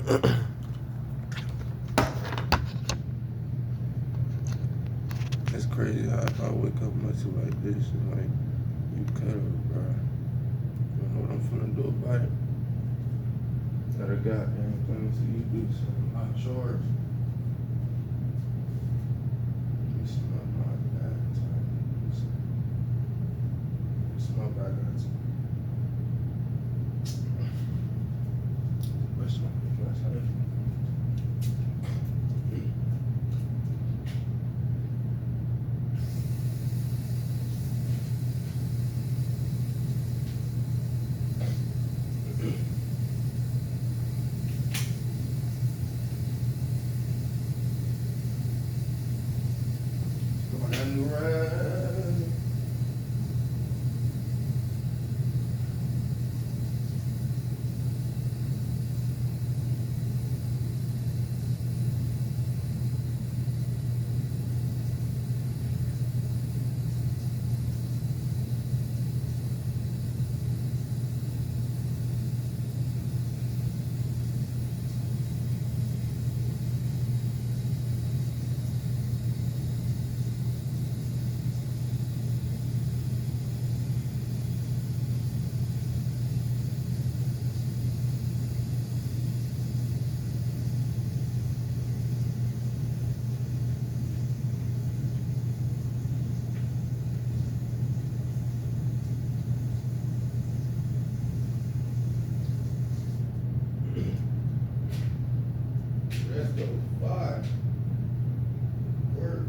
It's crazy how if I wake up much like this and like you cut up, bro. You know what I'm finna do about it? Got a goddamn thing to you do something not yours. You smell my bad time. You smell bad time. What's my bad? Going around. Let's go 5. Work.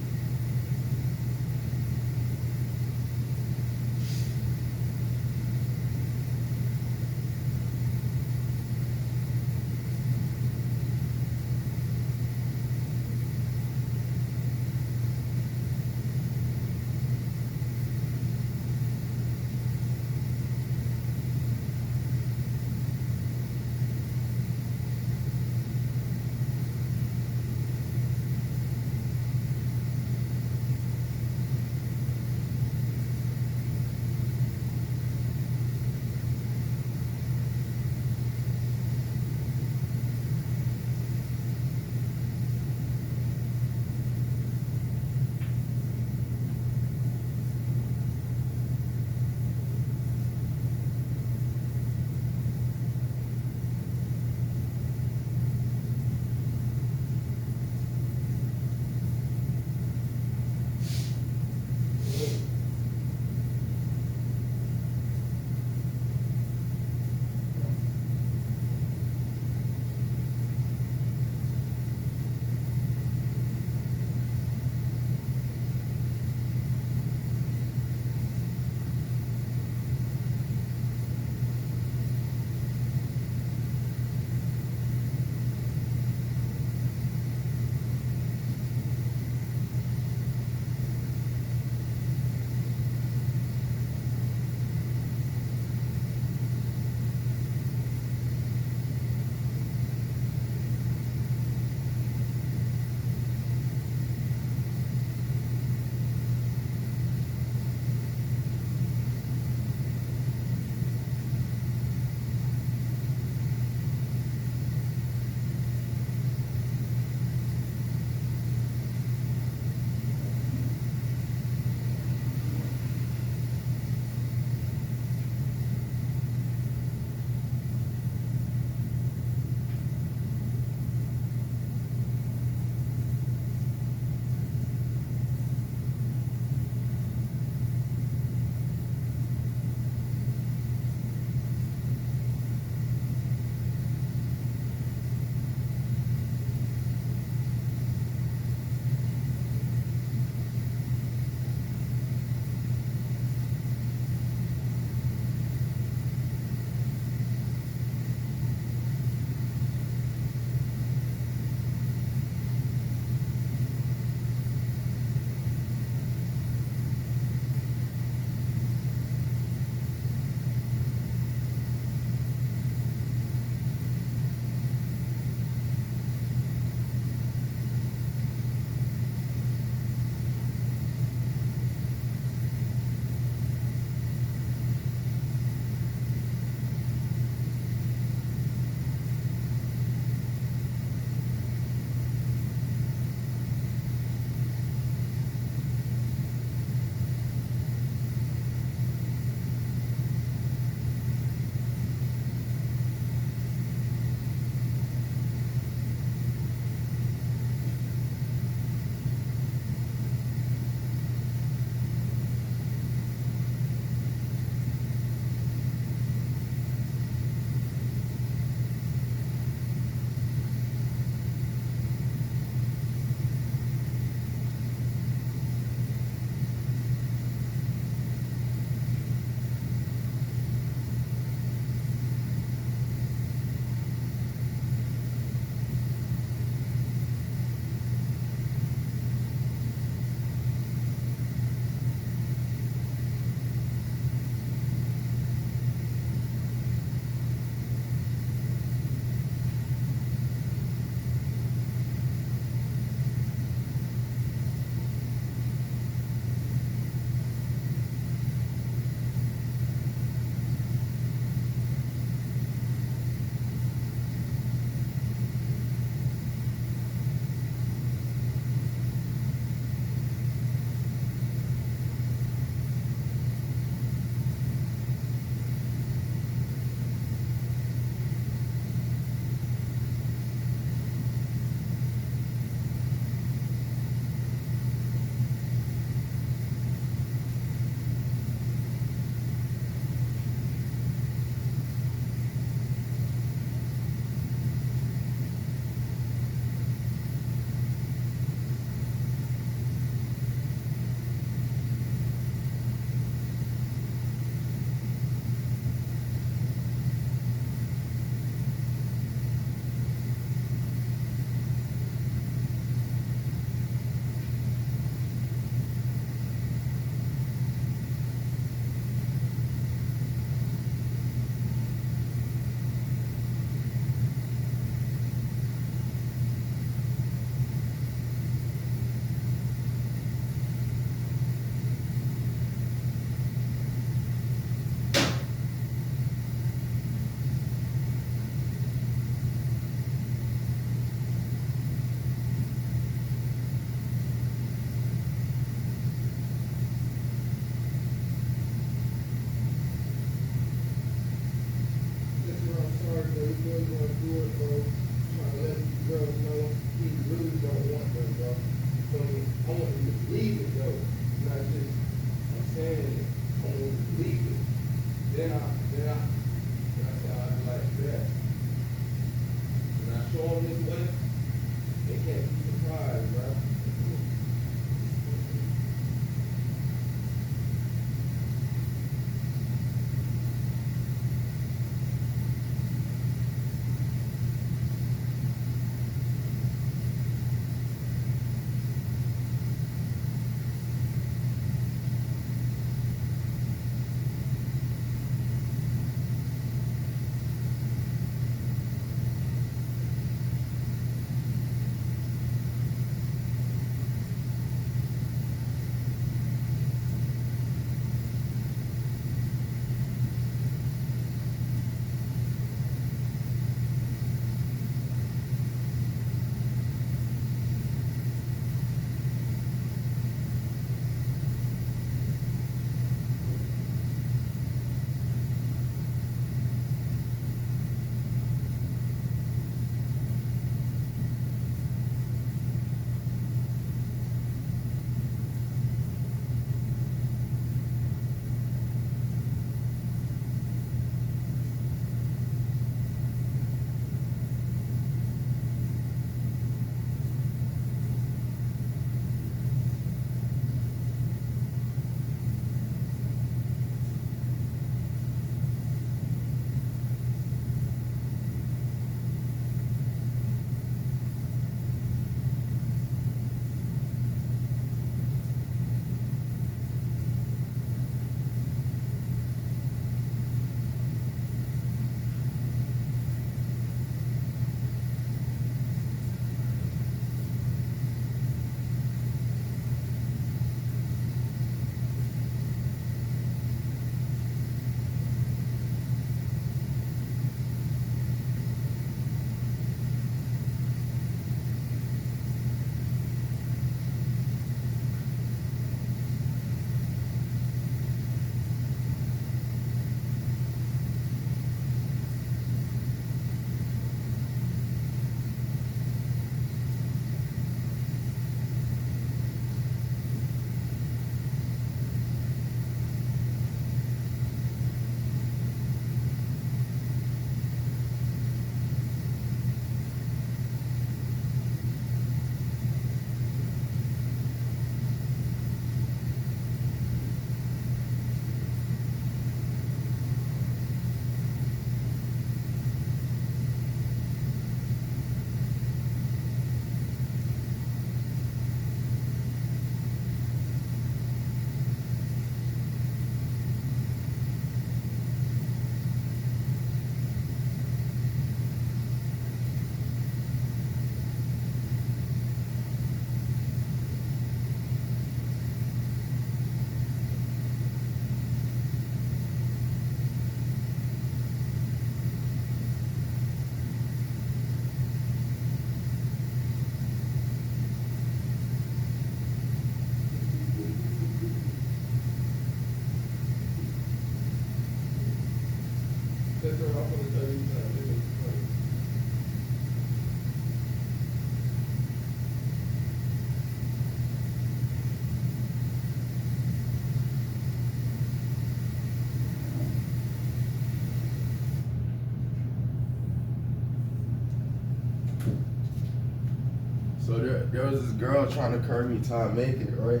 So there was this girl trying to curve me till I make it, right?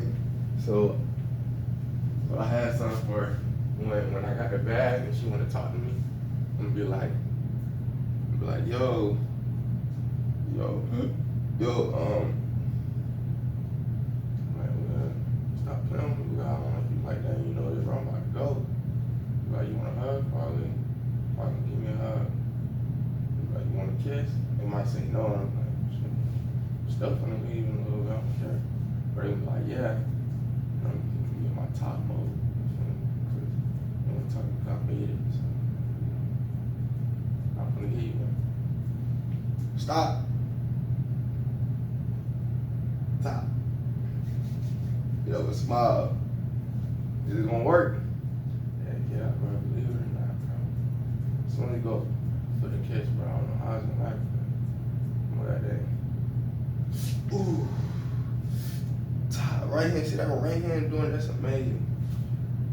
So I had something for her when I got the bag and she wanted to talk to me. I'm gonna be like, yo, like, well, stop playing with me. I don't know if you like that. You know it's wrong. I'm about to go. Like, you want a hug? Probably give me a hug. Like, you want a kiss? They might say no. I'm like, still gonna leave in a little bit. I don't care. But they was like, yeah. I'm in my top mode. Because the only time I made it. So I'm gonna hit you. Stop. Stop. Get up and smile. Is it gonna work? Yeah, bro. Believe it or not, bro. As soon as you go for the kiss, bro, I don't know how it's gonna happen. What that day. Ooh. Right hand, see that right hand doing that's amazing.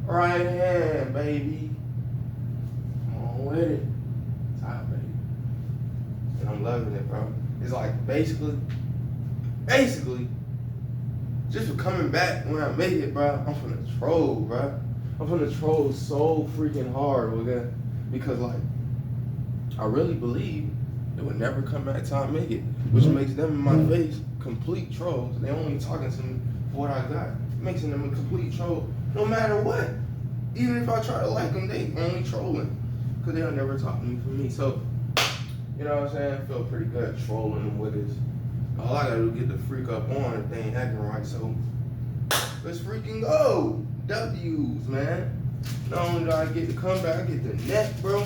Right hand, baby. Come on with it. Top, baby. And I'm loving it, bro. It's like basically, just for coming back when I make it, bro, I'm finna troll, bro. I'm finna troll so freaking hard with that. Because like, I really believe it would never come back till I make it. Which makes them in my face complete trolls. They only talking to me for what I got. It makes them a complete troll no matter what. Even if I try to like them, they only trolling. Because they'll never talk to me for me. So, you know what I'm saying? I feel pretty good trolling them with this. All I gotta do is get the freak up on if they ain't acting right. So, let's freaking go. W's, man. Not only do I get the comeback, I get the net, bro.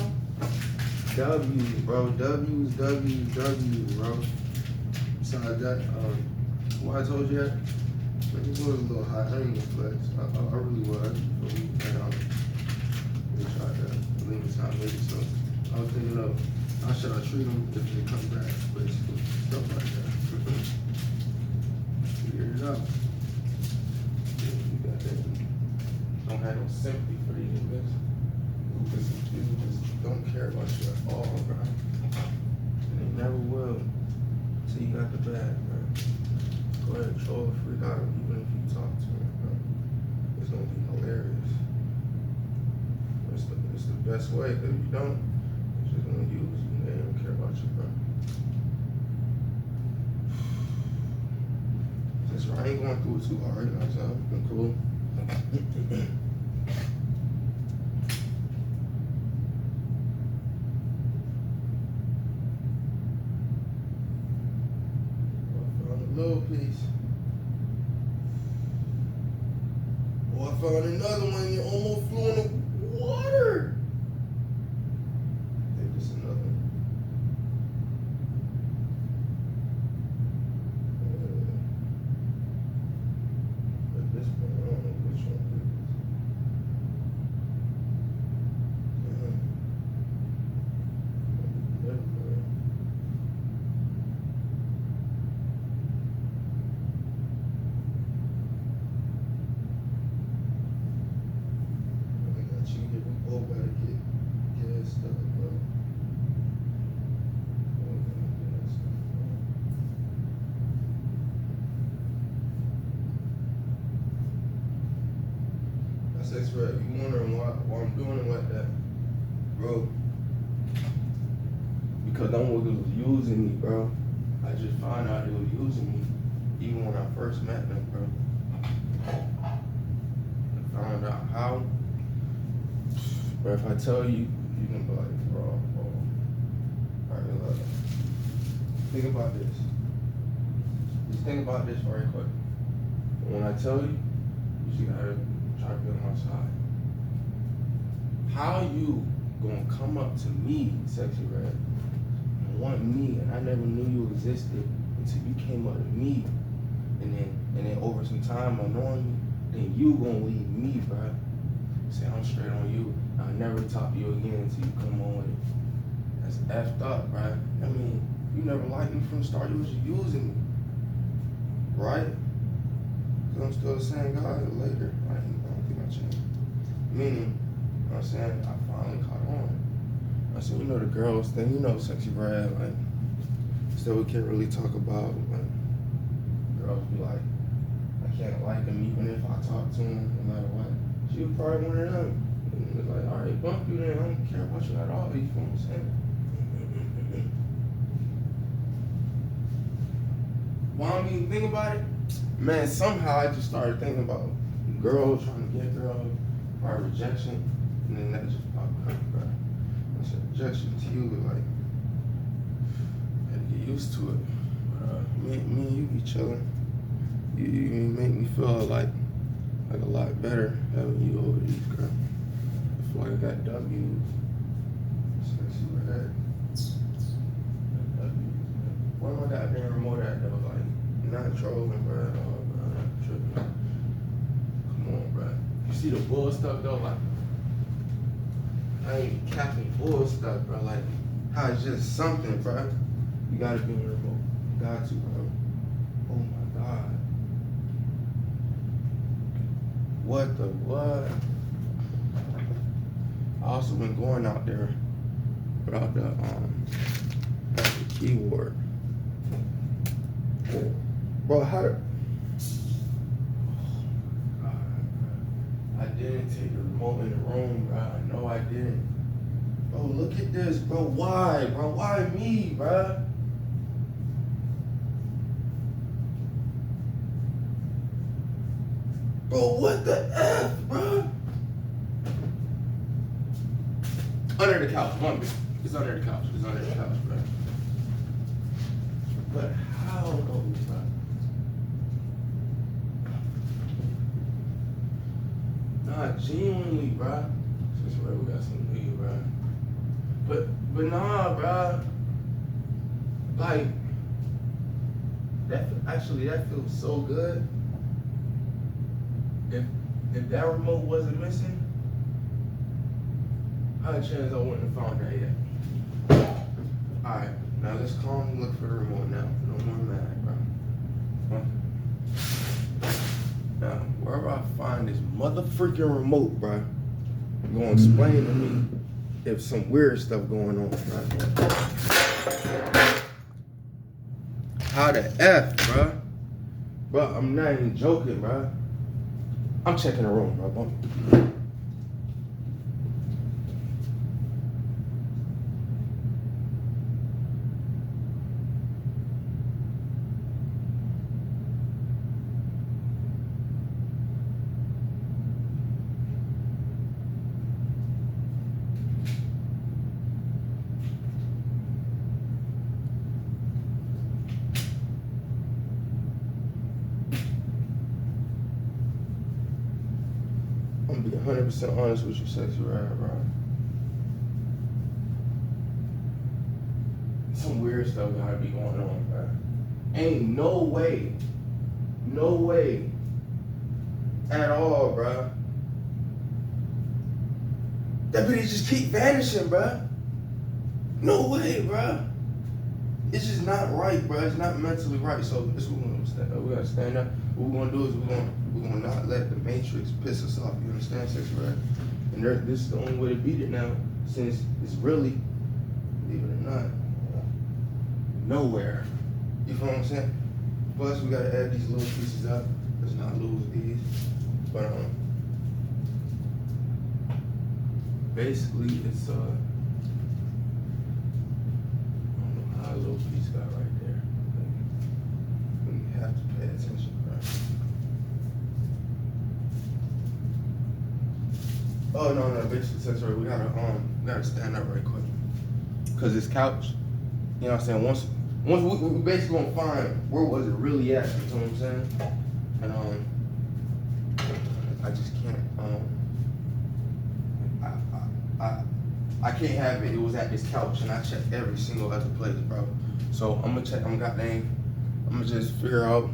W's, bro. W's, bro. Besides that, what I told you that, it was a little hot. I ain't gonna flex. I really was. And we tried to leave me time later. So I was thinking of how should I treat them if they come back, basically. Stuff like that. Figure it out. You got that. Don't have no sympathy for these niggas. You just don't care about you at all, bro. And they never will. So you got the bag, bro. Go ahead, troll the freak out, even if you talk to him, bro. It's gonna be hilarious. It's the best way, because if you don't, it's just gonna use you. They don't care about you, bro. Since I ain't going through it too hard, you know, so I'm cool. Little piece. Oh, I found another one. You almost flew in the water. I think this is another one. At this point, I don't know which one it is. That's right. You wondering why I'm doing it like that, bro? Because them niggas was using me, bro. I just found out they was using me, even when I first met them, bro. I found out how. But if I tell you, you gonna be like, bro. Alright, look. Think about this. Just think about this very quick. When I tell you, you just gotta try to be on my side. How you gonna come up to me, Sexy Red, and want me, and I never knew you existed until you came up to me, and then over some time of knowing you, then you gonna leave me, bro. Say I'm straight on you. I'll never talk to you again until you come on with it. That's effed up, bro. I mean, you never liked me from the start. You was using me, right? Cause I'm still the same guy later. I don't think I changed. Meaning, you know what I'm saying? I finally caught on. I said, you know the girls thing, you know Sexy Red, like, still we can't really talk about, like, girls be like, I can't like him even if I talk to him, no matter what. She was probably one of them. And it was like, alright, bump you then, I don't care about you at all, you feel what I'm saying? Why don't even think about it? Man, somehow I just started thinking about girls trying to get girls by rejection, and then that just popped up, bro. I said, rejection to you, like, had to get used to it. But me and you be chilling. You make me feel like a lot better having you over these girls. I feel like I got W's. Especially with that. Where my goddamn remote at though? Like, not trolling, bro. At all, bro. Not tripping. Come on, bro. You see the bull stuff though? Like, I ain't capping bull stuff, bro. Like, how it's just something, bro. You gotta be in the remote. You got to, bro. Oh my God. What the what? I also been going out there without the keyboard. Bro, how the... I didn't take the remote in the room, bro. No, I didn't. Bro, look at this, bro. Why, bro? Why me, bro? Bro, what the F, bro? Under the couch, one bit. It's under the couch. It's under the couch, bro. But how though, bro? Nah, genuinely, bro. Since we got some weed, bro. But nah, bro. Like, that feels so good. If that remote wasn't missing, I had a chance I wouldn't have found that yet. Alright, now let's calmly look for the remote now. No more mad, bro. Now, wherever I find this motherfucking remote, bro, you're gonna explain to me if some weird stuff going on, bro. How the F, bro? Bro, I'm not even joking, bro. I'm checking the room, bro. I'm gonna be 100% honest with you, Sexy Red, bro. Some weird stuff gotta be going on, bro. Ain't no way at all, bro. That bitch just keep vanishing, bro. No way, bro. It's just not right, bro. It's not mentally right. So this what we're gonna stand up. We gotta stand up. What we're gonna do is we're gonna not let the Matrix piss us off. You understand, Sexy Red? And this is the only way to beat it now, since it's really, believe it or not, nowhere. You feel what I'm saying? Plus, we gotta add these little pieces up. Let's not lose these. But basically, it's I don't know how a little piece got right there. We have to pay attention, bro. Oh no, basically, Sexy Red, we gotta stand up right quick. Cause this couch, you know what I'm saying? Once we basically gonna find where was it really at, you know what I'm saying? And I just can't I can't have it. It was at this couch and I checked every single other place, bro. So I'm gonna check, I'm gonna just figure out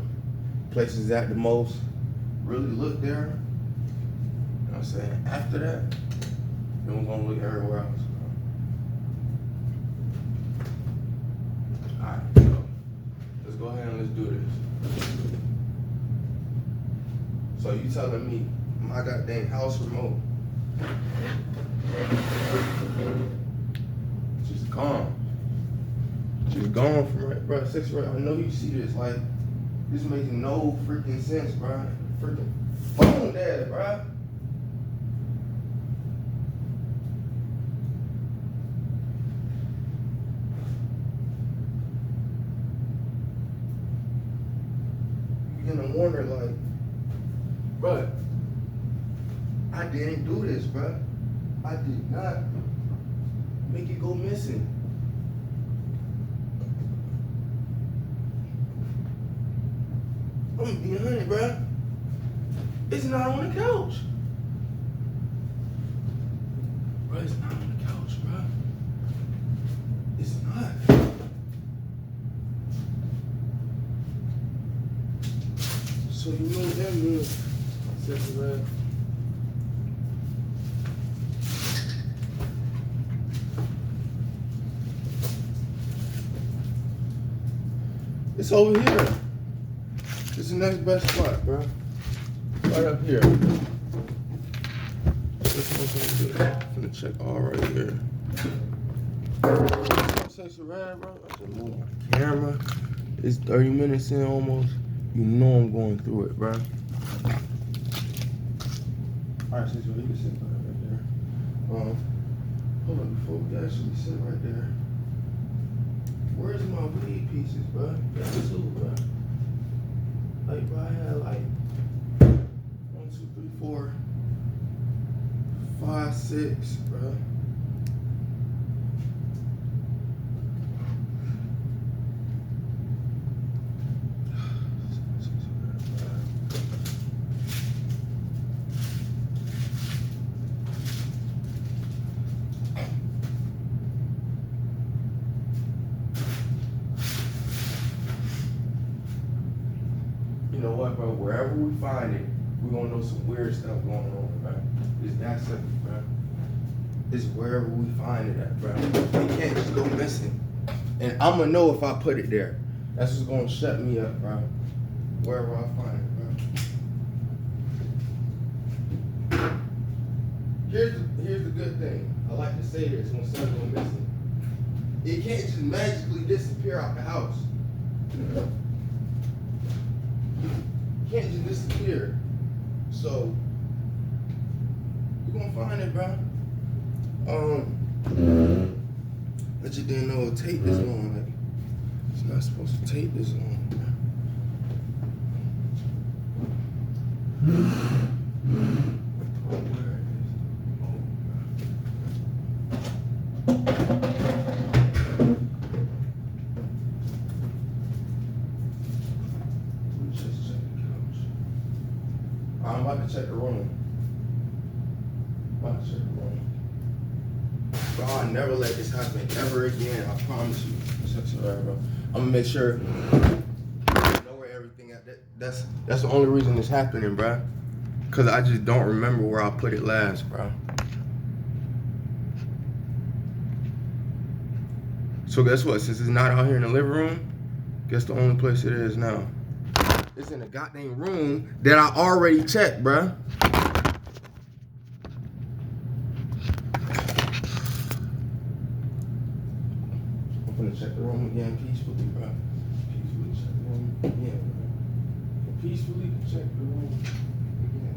places at the most, really look there. You know what I'm saying? After that, then we're gonna look everywhere else. Alright, so let's go ahead and let's do this. So you telling me my goddamn house remote just gone from right, bro. Sexy Red, I know you see this, like, This makes no freaking sense, bro. Freaking phone there, bro. You're gonna wonder, like, bro, I didn't do this, bro. I did not make it go missing. I'm gonna be 100, bro. It's not on the couch. Bro, it's not on the couch, bro. It's not. So you know what that means, Sexy Red? It's over here. It's the next best spot, bro. Right up here. This one's gonna do. I'm gonna check all right here. Sexy Red, bro. I should move my camera. It's 30 minutes in almost. You know I'm going through it, bro. Alright, Sexy Red, you can sit right there. Hold on, before we actually sit right there. Where's my weed pieces, bro? That's two, bro. Like, bro, I had like 1, 2, 3, 4, 5, 6, bro. You know what, bro? Wherever we find it, we're gonna know some weird stuff going on, bro. It's that simple, bro. It's wherever we find it at, bro. It can't just go missing. And I'm gonna know if I put it there. That's what's gonna shut me up, bro. Wherever I find it, bro. Here's the good thing. I like to say this when something goes missing. It can't just magically disappear out the house. Can't just disappear. So we're gonna find it, bro. But you didn't know it take this long. Like, it's not supposed to take this long, bro. Where is it? Oh, I'm about to check the room. Bro, I'll never let this happen ever again. I promise you. Bro. I'm gonna make sure I know where everything at. That's the only reason it's happening, bro. Cause I just don't remember where I put it last, bro. So guess what? Since it's not out here in the living room, guess the only place it is now. It's in a goddamn room that I already checked, bruh. I'm gonna check the room again peacefully, bruh. Peacefully check the room again, bruh. Peacefully check the room again.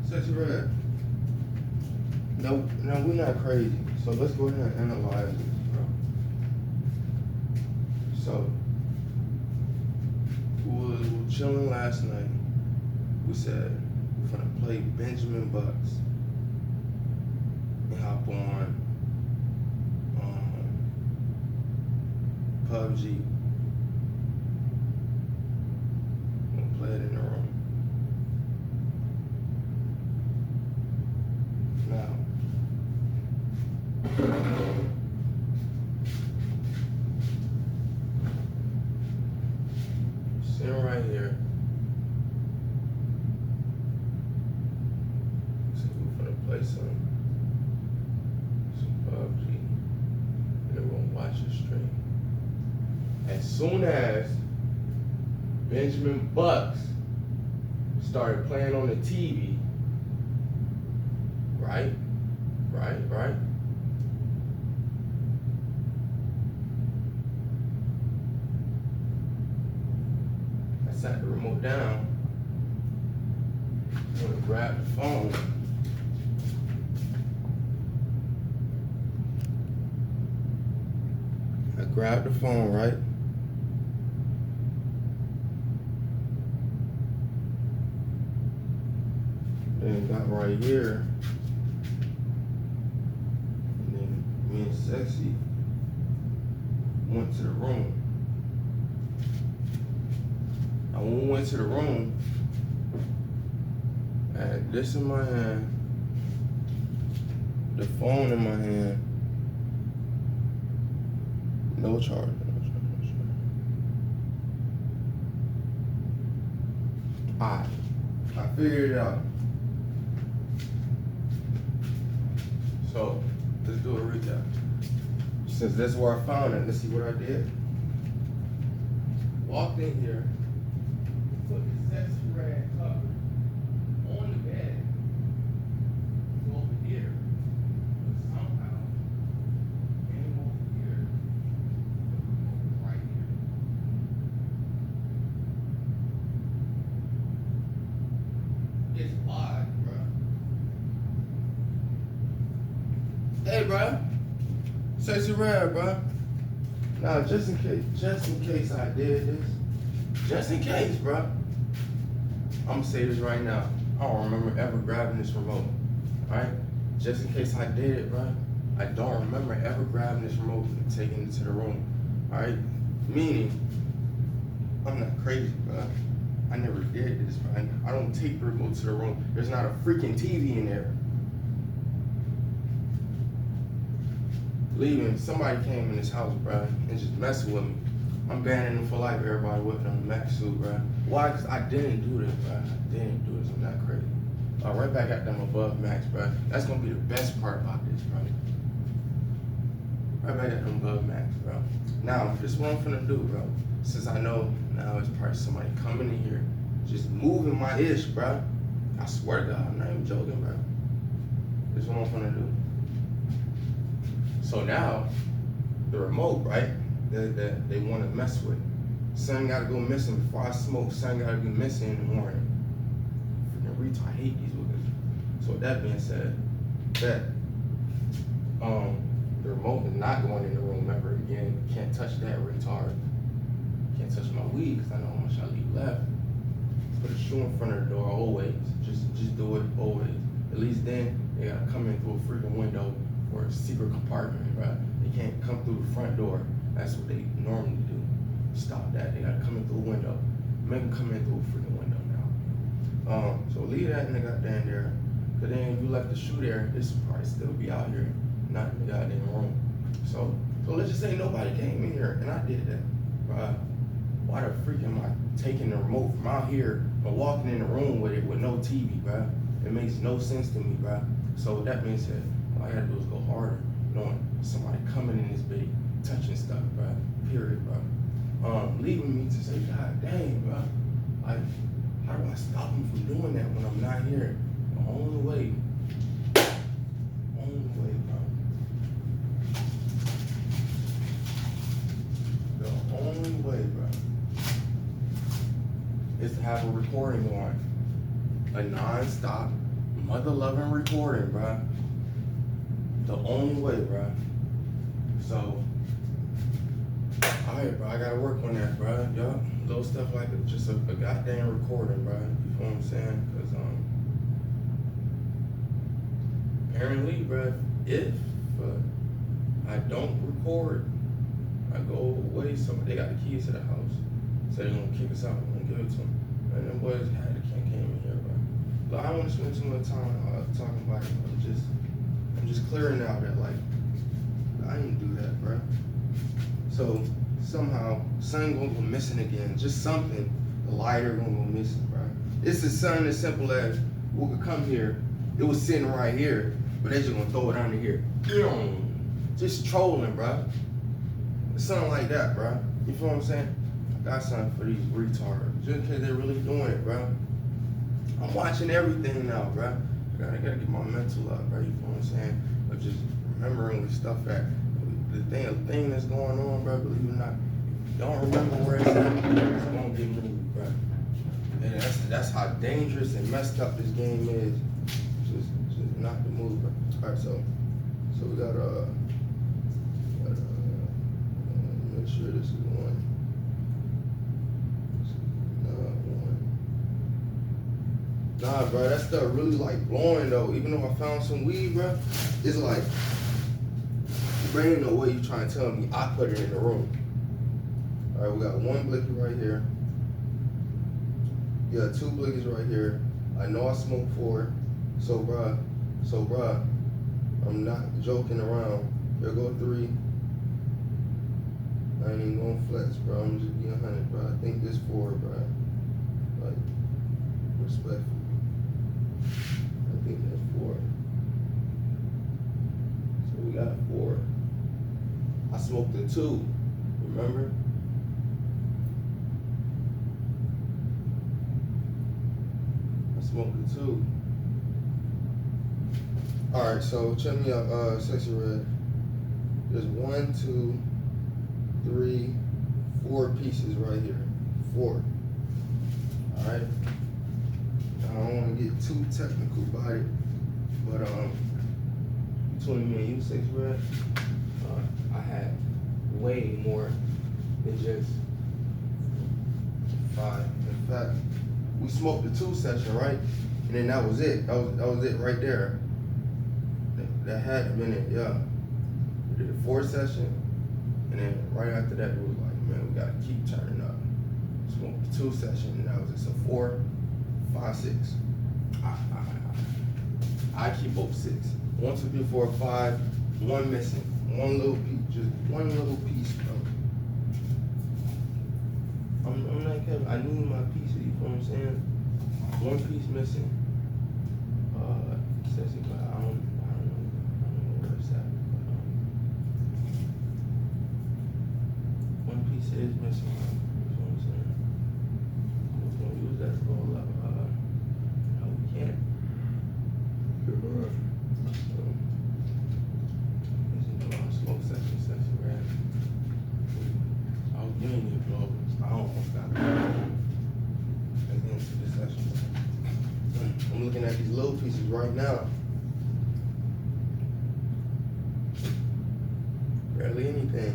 Sexy Red. No, we're not crazy. So let's go ahead and analyze this, bro. So, chilling last night. We said we're gonna play Benjamin Bucks and hop on PUBG. We'll play it in the room. Now, sitting right here. So we're gonna play some PUBG, and then we're gonna watch the stream. As soon as Benjamin Bucks started playing on the TV, right? I sat the remote down, I'm gonna grab the phone. I grabbed the phone, right? Then got right here. And then me and Sexy went to the room. And when we went to the room, I had this in my hand, the phone in my hand, no charger. Alright, I figured it out. So, let's do a recap. Since that's where I found it, let's see what I did. Walked in here, put the Sexy Red cover on the bed, over here, but somehow came over here, right here. It's odd, bro. Hey, bro. Sexy Red, bro. Now, just in case I did this, just in case, bro. I'm gonna say this right now. I don't remember ever grabbing this remote, right? Just in case I did it, bro. I don't remember ever grabbing this remote and taking it to the room, all right? Meaning, I'm not crazy, bro. I never did this, bro. I don't take the remote to the room. There's not a freaking TV in there. Leaving, somebody came in this house, bro, and just messing with me. I'm banning them for life, everybody whipping on the Mac suit, bro. Why? Because I didn't do this, bro. I didn't do this, I'm not crazy. Right back at them above max, bro. That's gonna be the best part about this, bro. Right back at them above max, bro. Now, this is what I'm finna do, bro. Since I know now it's probably somebody coming in here, just moving my ish, bro. I swear to God, I'm not even joking, bro. This is what I'm finna do. So now, the remote, right, that they want to mess with, something got to go missing before I smoke, something got to be missing in the morning. Freaking retard, I hate these niggas. So with that being said, the remote is not going in the room ever again. Can't touch that retard. Can't touch my weed because I know how much I leave left. Put a shoe in front of the door always. Just do it always. At least then, they got to come in through a freaking window or a secret compartment, right? They can't come through the front door. That's what they normally do. Stop that. They gotta come in through a window. Make them come in through a freaking window now. So leave that nigga down there. Cause then if you left the shoe there, this would probably still be out here, not in the goddamn room. So let's just say nobody came in here and I did that, right? Why the freak am I taking the remote from out here and walking in the room with it with no TV, bro? It makes no sense to me, bro. So with that being said, all I gotta do is go harder, knowing somebody coming in this big, touching stuff, bro. Period, bro. Leaving me to say, God dang, bro. Like, how do I stop him from doing that when I'm not here? The only way, bro. The only way, bro, is to have a recording on. A non-stop, mother-loving recording, bro. The only way, bro. So, all Alright, bro, I gotta work on that, bro. Yup. Little stuff like just a goddamn recording, bro. You feel what I'm saying? Cause apparently, bro, if I don't record, I go away somewhere. They got the keys to the house, so they're gonna kick us out. I'm gonna give it to them. And them boys had the came in here, bro. But I don't want to spend too much time talking about it. I'm just clearing out that like I didn't do that, bro. So somehow something gonna go missing again. Just something. The lighter gonna go missing, bro. It's as something as simple as we could come here. It was sitting right here, but they just gonna throw it under here. Just trolling, bro. Something like that, bro. You feel what I'm saying? I got something for these retards. Just because they're really doing it, bro. I'm watching everything now, bro. I gotta get my mental up, bro. You feel what I'm saying? But just remembering the stuff that the thing that's going on, bro. Believe it or not, if you don't remember where it's at, it's gonna get moved, bro. And that's how dangerous and messed up this game is. Just not to move, bro. All right, so we got make sure this is one. This is not one. Nah, bro, that stuff really like blowing though. Even though I found some weed, bro, it's like, bro, ain't no way you trying to tell me I put it in the room. All right, we got one blicky right here. Yeah, two blickies right here. I know I smoked 4. So, bro, I'm not joking around. Here go 3. I ain't even gonna flex, bro. I'm just being 100, bro. I think this 4, bro. Like, respectfully. I think that's 4. So we got 4. I smoked a 2, remember? I smoked a 2. Alright, so check me out, Sexy Red. There's 1, 2, 3, 4 pieces right here. 4. Alright. I don't want to get too technical about it, but between me and you, Sexy Red, I had way more than just 5. In fact, we smoked the 2 session, right? And then that was it. That was it right there. That had been it, yeah. We did a 4 session, and then right after that, it was like, man, we gotta keep turning up. Smoked the 2 session, and that was just a 4, 5, 6. I keep both 6. 1, 2, 3, 4, 5, 1 missing. 1 little piece, just 1 little piece, bro. I'm not kidding. I need my pieces, you know what I'm saying? 1 piece missing. Sexy, but I don't know where it's at. But, 1 piece is missing. You know what I'm saying? I'm just gonna use that to roll up. No, we can't. So, this is a smoke session, right? I was giving you a blow. I almost got it. Let's get into this session. I'm looking at these little pieces right now. Barely anything.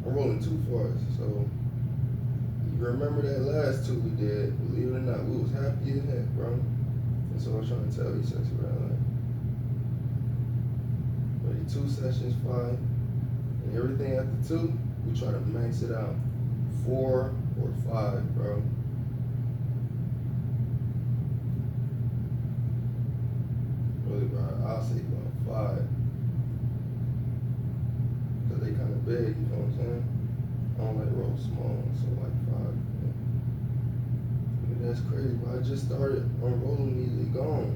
I'm rolling 2 for us, so you remember that last 2 we did. Believe it or not, we was happy as heck, bro. That's what I was trying to tell you, Sexy Red. But 2 sessions, 5. And everything after 2, we try to max it out. 4 or 5, bro. Really, bro, I'll say about 5. Cause they kind of big, you know what I'm saying? I don't like roll small, so like 5. Yeah. I mean, that's crazy, bro. I just started unrolling these, they gone.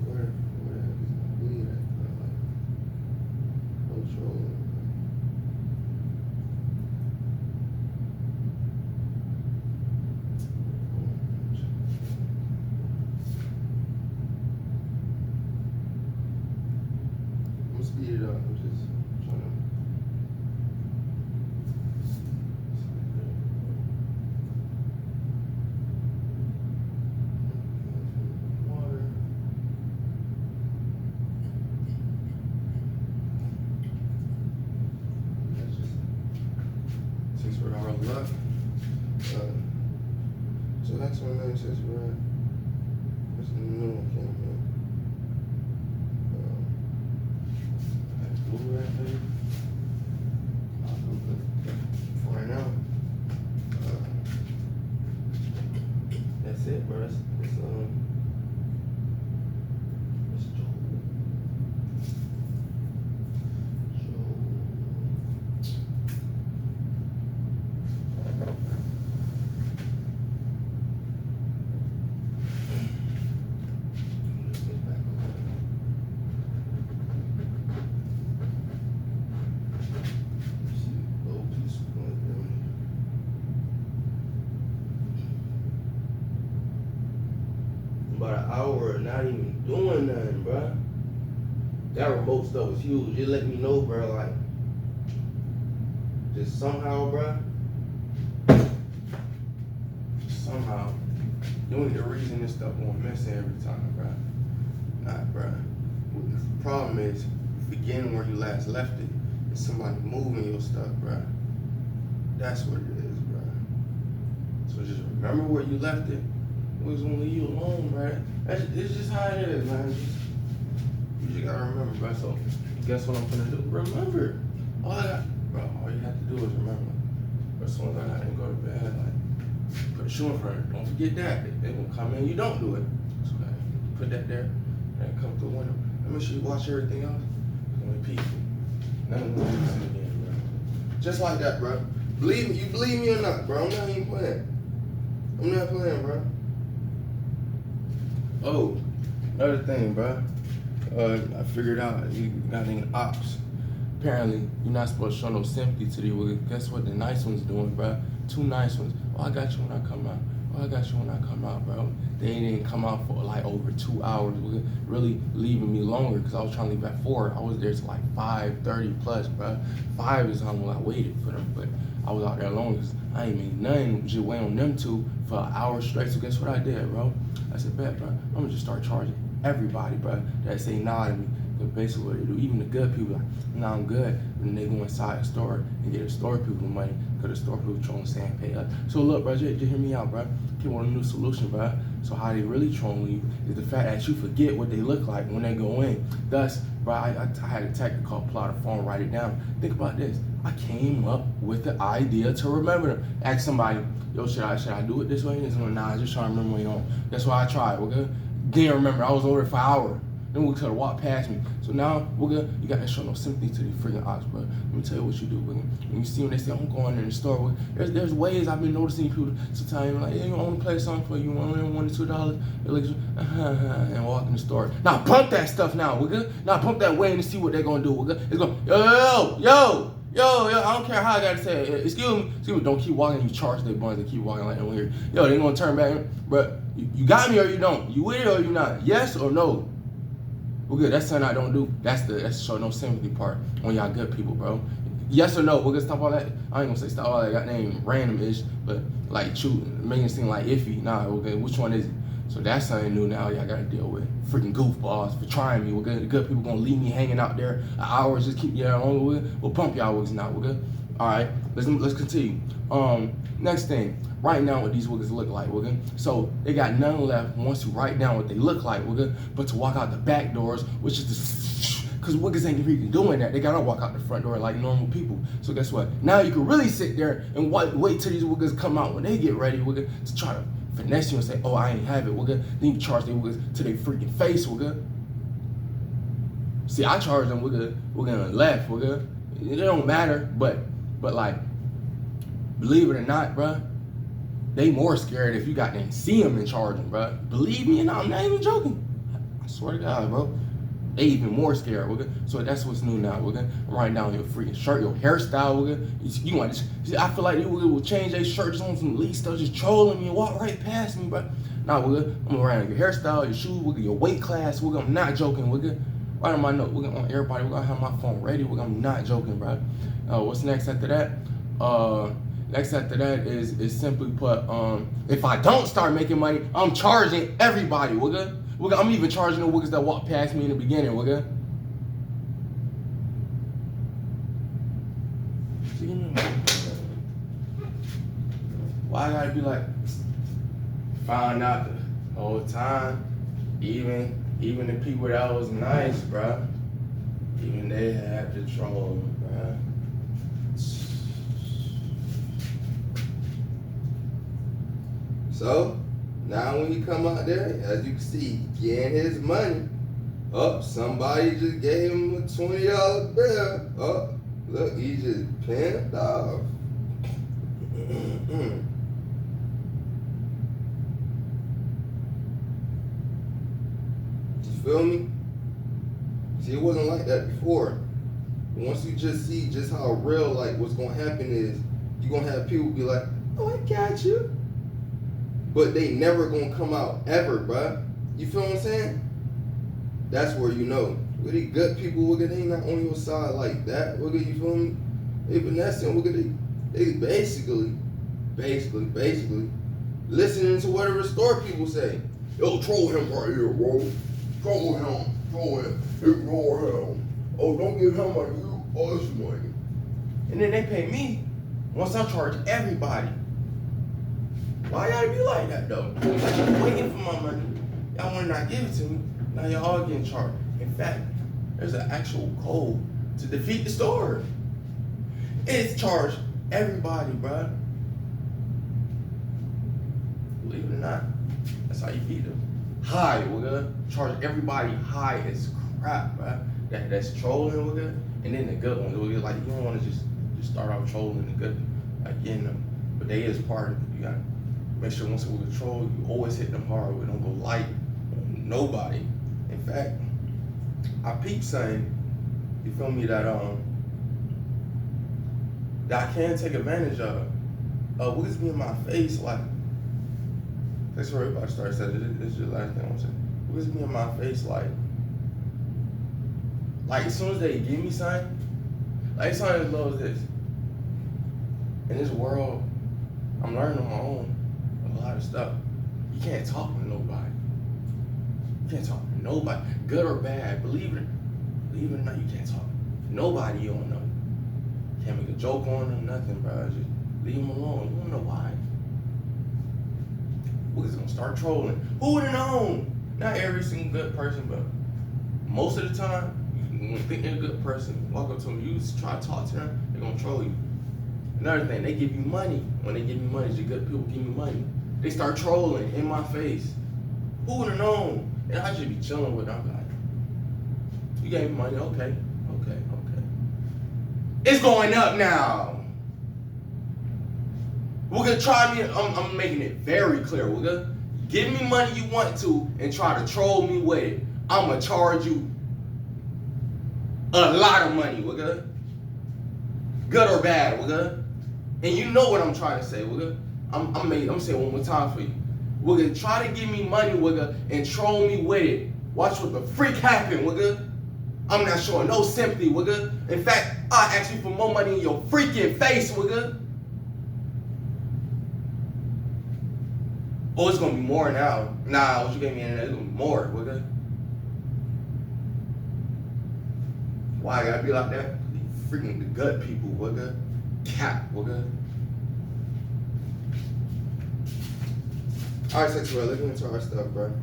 Where the heck is my weed at, bro? Like, no trolling. Speed it up. I'm just trying to. Water. luck. So that's what my name says, bro. That's the new one came in. Blue right there. I'll go good for right now. That's it, bro. It's Joe. About an hour not even doing nothing, bro. That remote stuff was huge. It let me know, bro, like, just somehow, bro. Somehow. You ain't the reason this stuff won't miss every time, bro. Nah, bro. The problem is, forgetting where you last left it. It's somebody moving your stuff, bro. That's what it is, bro. So just remember where you left it. It was gonna leave you alone, bro. It's just how it is, man. You just gotta remember, bro. So, guess what I'm gonna do? Remember. All you have to do is remember. But as soon as I didn't go to bed, like, put a shoe in front of it. Don't forget that. They gonna come in, you don't do it. So, put that there, and come through the window. Make sure you watch everything else. It's gonna be peaceful. Nothing gonna do this again, bro. Just like that, bro. Believe me, you believe me or not, bro. I'm not even playing. I'm not playing, bro. Oh, another thing, bro. I figured out you got any ops. Apparently, you're not supposed to show no sympathy to these. Guess what the nice ones doing, bro? 2 nice ones. Oh, I got you when I come out. Oh, I got you when I come out, bro. They didn't come out for like over 2 hours. Really leaving me longer because I was trying to leave at 4. I was there till like 5:30 plus, bro. 5 is how long I waited for them, but I was out there long because I ain't made nothing. Just waiting on them 2 for an hour straight. So guess what I did, bro? I said, bet, bro. I'm gonna just start charging everybody, bro, that say nah to me. But basically what they do, even the good people, like, nah, I'm good. And they go inside the store and get the store people the money because the store people trolling saying pay us. So look, bro, just hear me out, bro. People want a new solution, bro. So how they really trolling you is the fact that you forget what they look like when they go in. Thus, bro, I had a tactic called plot a phone, write it down. Think about this. I came up with the idea to remember them. Ask somebody, yo, should I do it this way? And someone, nah, I just trying to remember when you on. That's why I tried, okay? Didn't remember, I was over there for an hour. Then we could have walked past me. So now, we're good. You gotta show no sympathy to these freaking ops, bro. Let me tell you what you do, bro. When you see them, they say, I'm going in the store. There's ways I've been noticing people sometimes, like, yeah, you only play something for you, only $1 to $2. They're like, and walk in the store. Now, pump that stuff now, we're good. Now, pump that way and see what they're gonna do, we're good. It's going, yo, I don't care how I gotta say it. Excuse me, don't keep walking, you charge their buns and keep walking like that weird. Yo, they gonna turn back, bro. You got me or you don't? You with it or you not? Yes or no? Well, good. That's something I don't do. That's the show no sympathy part on y'all good people, bro. Yes or no? We're gonna stop all that. I ain't gonna say stop all that. Got name random-ish, but like making it seem like iffy. Nah, okay. Which one is it? So that's something new now. Y'all gotta deal with freaking goofballs for trying me. We're good. The good people gonna leave me hanging out there hours. Just keep y'all on with. We'll pump y'all wigs now. We're good. All right. Let's continue. Next thing. Write down what these wiggers look like, we're good. So they got none left once you write down what they look like, we're good. But to walk out the back doors, which is the, because wiggers ain't really doing that. They gotta walk out the front door like normal people. So guess what? Now you can really sit there and wait till these wiggers come out when they get ready, we're good, to try to finesse you and say, oh, I ain't have it, we're good. Then you charge their wiggers to their freaking face, we're good. See, I charge them, we're good. We're gonna left, we're good. It don't matter, but like, believe it or not, bruh. They more scared if you got to see them and charge them, bro. Believe me, and I'm not even joking. I swear to God, bro. They even more scared, we're good. So that's what's new now, we're good. Write down your freaking shirt, your hairstyle, we're good. You want to, I feel like they will change their shirts on some least stuff, just trolling me and walk right past me, bro. Nah, we're good. I'm gonna write on your hairstyle, your shoes, we're good, your weight class, we're good. I'm not joking, we're good. Write on my note, we're gonna on everybody, we're gonna have my phone ready, we're gonna, I'm not joking, bro. What's next after that? Next after that is simply put, if I don't start making money, I'm charging everybody, we're good? I'm even charging the wiggers that walked past me in the beginning, we're good? Why I gotta be like, found out the whole time, even the people that was nice, bruh, even they had to troll, bruh. So, now when he come out there, as you can see, getting his money. Somebody just gave him a $20 bill. Look, he just pimped off. You feel me? See, it wasn't like that before. Once you just see just how real, like, what's gonna happen is, you're gonna have people be like, oh, I got you. But they never gonna come out ever, bruh. You feel what I'm saying? That's where you know. With these good people, they ain't not on your side like that. You feel me? They finessing, they basically listening to whatever store people say. Yo, troll him right here, bro. Troll him, ignore him. Oh, don't give him money, you us money. And then they pay me once I charge everybody. Why y'all be like that though? Like, I'm waiting for my money. Y'all wanna not give it to me. Now y'all all getting charged. In fact, there's an actual code to defeat the store. It's charged everybody, bruh. Believe it or not, that's how you beat them. High, we're gonna charge everybody high as crap, bruh. That's trolling, we're gonna, and then the good ones, we're like, you don't wanna just start out trolling the good, like getting them, but they is part of it. You gotta make sure once we control, you always hit them hard. We don't go light on nobody. In fact, I peep saying, you feel me, that I can take advantage of. What is me in my face like? That's where everybody starts saying, this is your last thing I'm saying. What is me in my face like? Like as soon as they give me something, like something as low as this. In this world, I'm learning on my own a lot of stuff. You can't talk to nobody. You can't talk to nobody, good or bad. Believe it or not, you can't talk to nobody you don't know. Can't make a joke on them, nothing, bro. Just leave them alone. You don't know why. We're just gonna start trolling. Who would have known? Not every single good person, but most of the time, you think they're a good person, walk up to them, you try to talk to them, they're gonna troll you. Another thing, they give you money. When they give me money, the good people give me money. They start trolling in my face. Who would have known? And I should be chilling with them. I'm like, you gave me money, okay. It's going up now. We're gonna try me, I'm making it very clear. We're gonna give me money you want to and try to troll me with it. I'm gonna charge you a lot of money, we're gonna. Good or bad, we're gonna. And you know what I'm trying to say, we're gonna. I'm saying one more time for you. We're gonna try to give me money, we're gonna, and troll me with it. Watch what the freak happen, we're gonna. I'm not showing no sympathy, we're gonna. In fact, I'll ask you for more money in your freaking face, we're gonna. Oh, it's gonna be more now. Nah, what you gave me in there, it's gonna be more, we're gonna. Why I gotta be like that? Freaking the gut people, we're gonna. Cap, we're gonna. Alright, Sexual, let's get into our stuff, bro.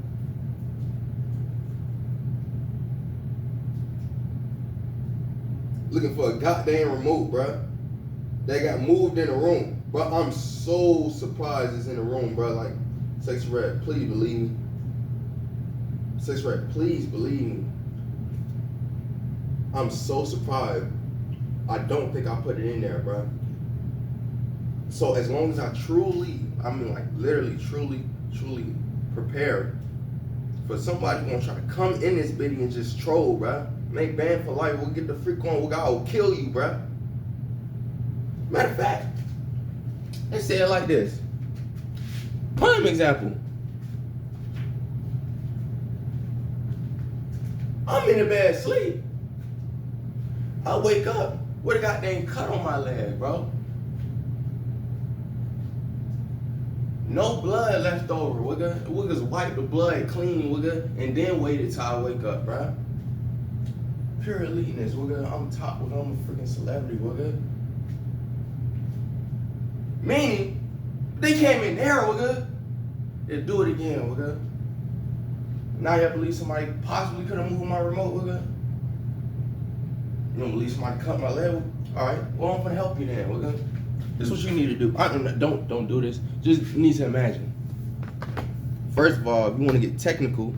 Looking for a goddamn remote, bro. They got moved in the room. Bro, I'm so surprised it's in the room, bro. Like, Sex Red, please believe me. Sex Red, please believe me. I'm so surprised. I don't think I put it in there, bro. So as long as I literally, truly prepared for somebody gonna try to come in this video and just troll, bro. Make ban for life. We'll get the freak on. We'll kill you, bro. Matter of fact, let's say it like this. Prime example. I'm in a bad sleep. I wake up with a goddamn cut on my leg, bro. No blood left over. We'll just wipe the blood clean, and then wait until I wake up, bro. Pure eliteness, I'm top, I'm a freaking celebrity, Meaning, They came in there, wugga. They'll do it again, wugga. Now you believe somebody possibly could have moved my remote, wugga? You don't believe somebody cut my leg? Alright, well I'm gonna help you then, wugga. This is what you need to do. Don't do this. Just need to imagine. First of all, if you want to get technical,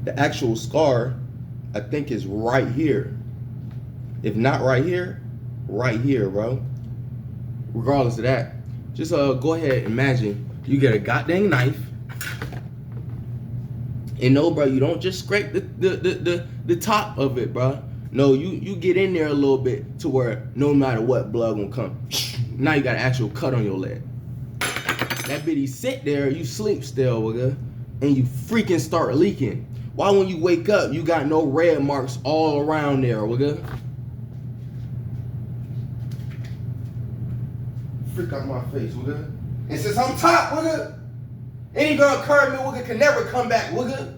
the actual scar, I think, is right here. If not right here, bro. Regardless of that, just go ahead and imagine you get a goddamn knife. And no, bro, you don't just scrape the top of it, bro. No, you get in there a little bit to where no matter what, blood gonna come. Now you got an actual cut on your leg. That bitty sit there, you sleep still, wugga, and you freaking start leaking. Why when you wake up, you got no red marks all around there, wugga? Freak out my face, wugga. And since I'm top, wugga, any girl curve me, wugga, can never come back, wugga.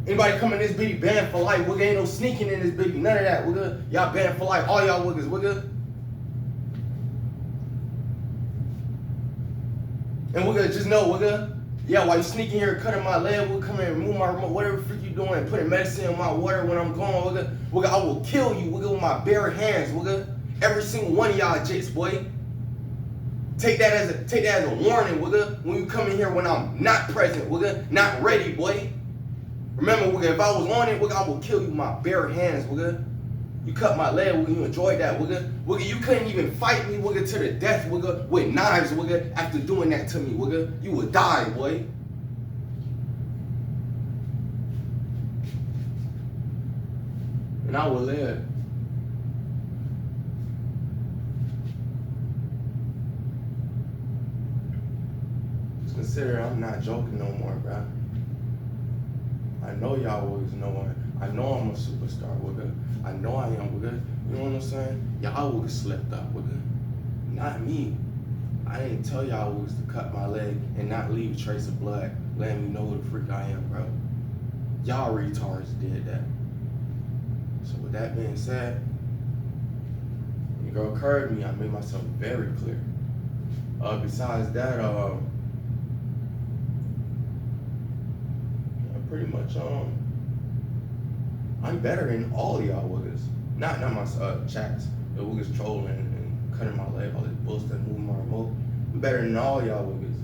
Anybody come in this bitty banned for life, wugga. Ain't no sneaking in this bitty, none of that, wugga. Y'all banned for life, all y'all wuggas, wugga. And wugga, just know, wugga. Yeah, while you sneaking here cutting my leg, wugga, come here and move my remote, whatever the freak you doing, putting medicine in my water when I'm gone, wugga. Wugga, I will kill you, wugga, with my bare hands, wugga. Every single one of y'all jits, boy. Take that as a warning, wugga. When you come in here when I'm not present, wugga, not ready, boy. Remember, wugga, if I was on it, wugga, I will kill you with my bare hands, wugga. You cut my leg, wugga, you enjoyed that, wugga. Wugga, you couldn't even fight me, wugga, to the death, wugga, with knives, wugga, after doing that to me, wugga. You would die, boy. And I will live. Just consider I'm not joking no more, bruh. I know y'all always know it. I know I'm a superstar, wugga. I know I am, wugga. You know what I'm saying? Y'all wugga slept up, wugga. Not me. I didn't tell y'all wuggas to cut my leg and not leave a trace of blood, letting me know who the freak I am, bro. Y'all retards did that. So with that being said, when your girl curved me, I made myself very clear. Besides that, pretty much, I'm better than all y'all wuggas. Not my chats, the wuggas trolling and cutting my leg, all this bullshit, moving my remote. I'm better than all y'all wuggas.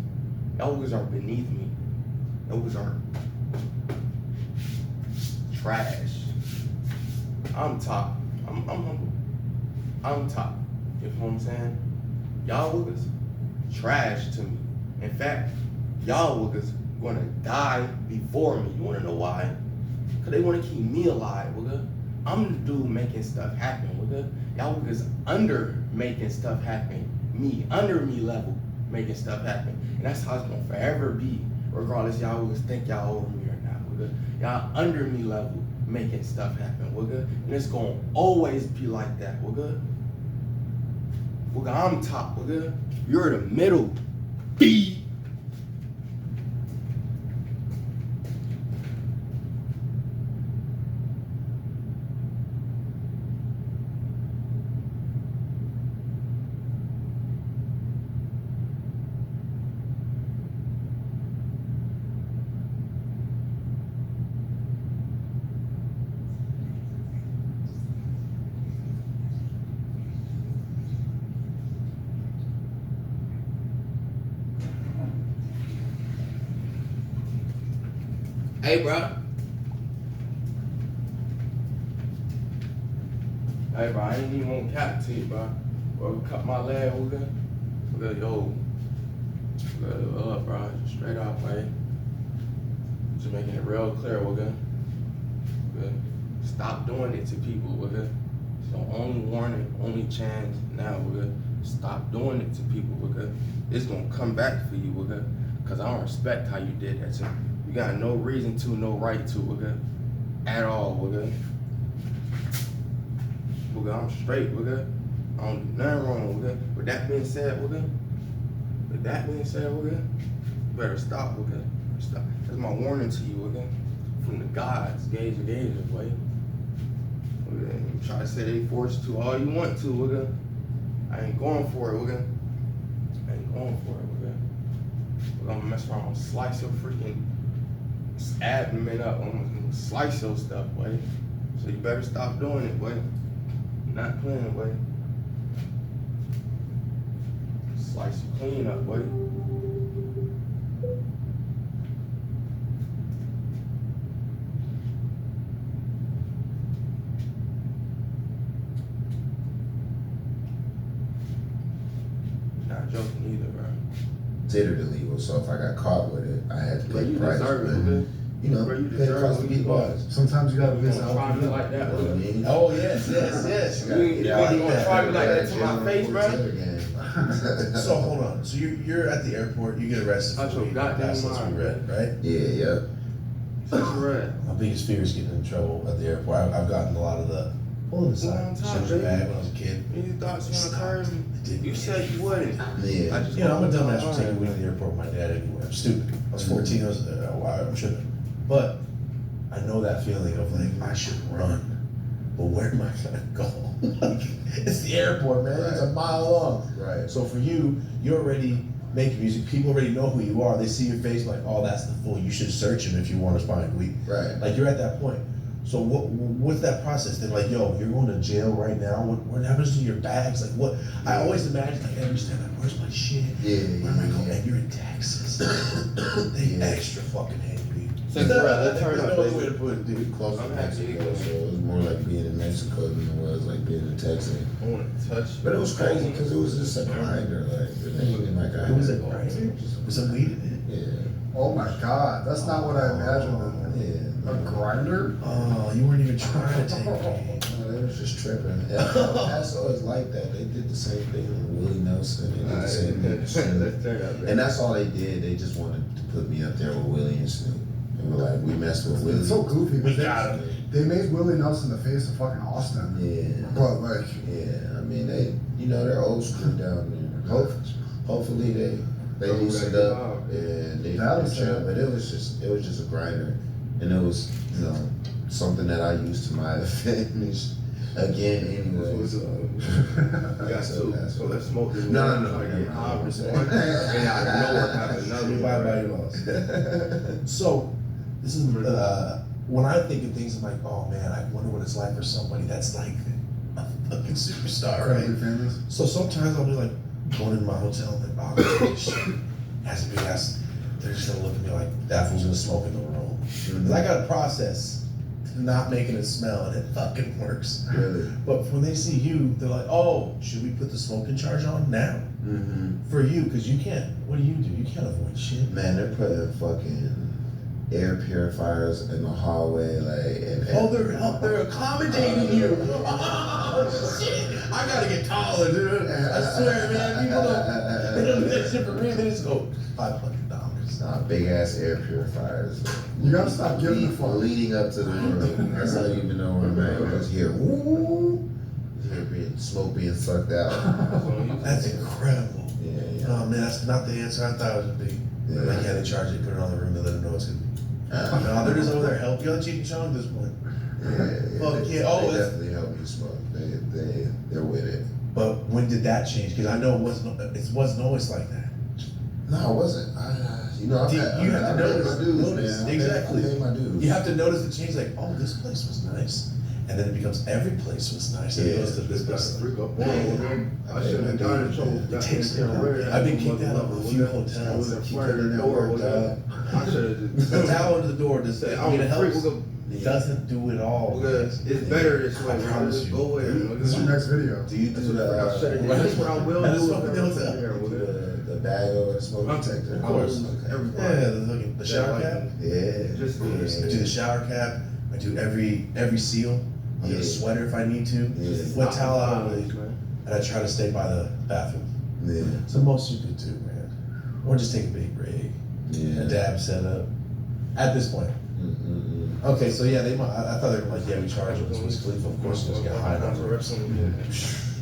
Y'all wuggas are beneath me. Y'all wuggas are trash. I'm top. I'm humble. I'm top. You know what I'm saying? Y'all wuggas trash to me. In fact, y'all wuggas gonna die before me. You wanna know why? Cause they wanna keep me alive, wugga. I'm the dude making stuff happen, wugga. Y'all wuggas under making stuff happen. Me, under me level, making stuff happen. And that's how it's gonna forever be, regardless y'all wuggas think y'all over me or not, wugga. Y'all under me level, making stuff happen, wugga. And it's gonna always be like that, wugga. Wugga, I'm top, wugga. You're the middle, B. Hey, bro. Hey, bro, I ain't even want to cap to you, bro. Bro, cut my leg, wugga. Wugga, yo. Wugga, bro. Just straight out, right? Just making it real clear, wugga. Wugga. Stop doing it to people, wugga. It's the only warning, only chance now, wugga. Stop doing it to people, wugga. It's gonna come back for you, wugga. Cause I don't respect how you did that to me. You got no reason to, no right to, wugga. At all, wugga. Wugga, I'm straight, wugga. I don't do nothing wrong, wugga. With that being said, wugga. You better stop, wugga. Stop. That's my warning to you, wugga. from the gods, gauge, boy. You try to say they forced to all you want to, nigga. I ain't going for it, nigga. I ain't going for it, nigga. We're gonna mess around and slice your freaking abdomen up. I'm gonna slice your stuff, boy. So you better stop doing it, boy. You're not playing, boy. Slice you clean up, boy. Not joking either, bro. Did it illegal, so if I got caught with it, I had to Bro, pay you the price. deserve it, nigga. You know, Bro, you pay the deserve price it. to get bars. Sometimes you gotta You visit gonna try me like that, You know what I nigga? mean? Oh yes. You gonna try me like that to my face, bro? So hold on. So you're at the airport. You get arrested. That's for your weed. goddamn That's what's mind, red, right? Yeah. That's right. My biggest fear is getting in trouble at the airport. I've gotten a lot of the pull this Long side. time, Shit was baby. bad when I was a kid. Any thoughts you wanna curve me? It didn't. You said you wouldn't. Yeah. I just You know, I'm a dumbass for want taking weed to the airport with my dad anyway. I'm stupid. I was 14. I was I shouldn't have. But I know that feeling of like I should run, but where am I gonna go? It's the airport, man. It's a mile long. Right. So for you, you're already making music. People already know who you are. They see your face, like, oh, that's the fool. You should search him if you want to find weed. Right. Like you're at that point. So what's that process? They're like, yo, you're going to jail right now. What happens to your bags? Like what? I always imagine like every step, like, where's my shit? Where am I going? And you're in Texas. They extra fucking hate me. Since let's turn There's up, no other baby. way to put it, dude. Close to I'm happy. Mexico, so it was more like being in Mexico than it was like being in Texas. I wanna touch you. But it was crazy because it was just a grinder. Like, it ain't even like I It was had a to go grinder? to. With some weed in Yeah. Oh my god, that's not what I imagined. Yeah. A grinder? it. Oh, you weren't even trying to take me. No, they was just tripping. El Paso is like that. They did the same thing with Willie Nelson. They did the same thing with Snoop. Let's turn up, baby. And that's all they did. They just wanted to put me up there with Willie and Snoop. And we're like, we messed with Willie. It's so goofy. We because got him. They made Willie Nelson the face of fucking Austin. Yeah. But like, Yeah. I mean, they're old school down there. Hopefully they Oh, loosened that up and they That was chill. sad. But it was just a grinder, and it was something that I used to my advantage again anyway. So We got two. So let's smoke this. No. Get high with one. And I know what happened. Another You one. buy by your laws. So, this is when I think of things, I'm like, oh man, I wonder what it's like for somebody that's like a fucking superstar, incredibly right? famous. So sometimes I'll be like going in my hotel and like, oh, this shit has to be asked. They're just gonna look at me like that fool's gonna smoke in the room. 'Cause I got a process to not making it smell, and it fucking works. Really? But when they see you, they're like, oh, should we put the smoking charge on now? Mm-hmm. For you, because you can't. What do? You can't avoid shit. Man, they're putting fucking air purifiers in the hallway, like. Oh, they're accommodating you. Oh, shit. I gotta get taller, dude. I swear, man. People they don't do that shit for real. They just go $500. Big ass air purifiers. You gotta stop giving a fuck. Leading up to the room. That's how you even know where I'm at. You just hear woo. You hear smoke being sucked out. That's incredible. Yeah. Oh man, that's not the answer I thought it would be. Yeah. Like, yeah, they charge you, put it on the room, they let them know it's gonna be. No, they're just over there help you on Cheech and Chong at this point. Yeah. Fuck yeah. Oh, They it's- definitely help you smoke. They're with it. But when did that change? Because I know it wasn't always like that. No, it wasn't. You have You to have to notice notice- my dues, notice, man. exactly. I paid my dues. You have to notice the change, like, oh, this place was nice. And then it becomes every place was nice. And it Yeah. goes to this That's place. a freak up. I should have done it. It takes care of. I've been kicked out of a few hotels. Keep putting that work, dog. I should have just. The towel to the door to say, I'm I'm a gonna freak. help. It doesn't do it all. It's better this way. I promise Just you. go away. This is your next video. Do you do That's what I will That's do. what we do with that. the bag over the smoke detector? Of course. Every Yeah, the shower cap. Yeah. Just I do the shower cap. I do every seal. I do Yeah. a sweater if I need to. Yeah. Wet towel out, and I try to stay by the bathroom. Yeah. So most you could do, man. Or just take a big break. Yeah. A dab setup. At this point. Mm-mm-mm. Okay, so yeah, I thought they were like, yeah, we charge them. Wiz Khalifa, of course, just get high number.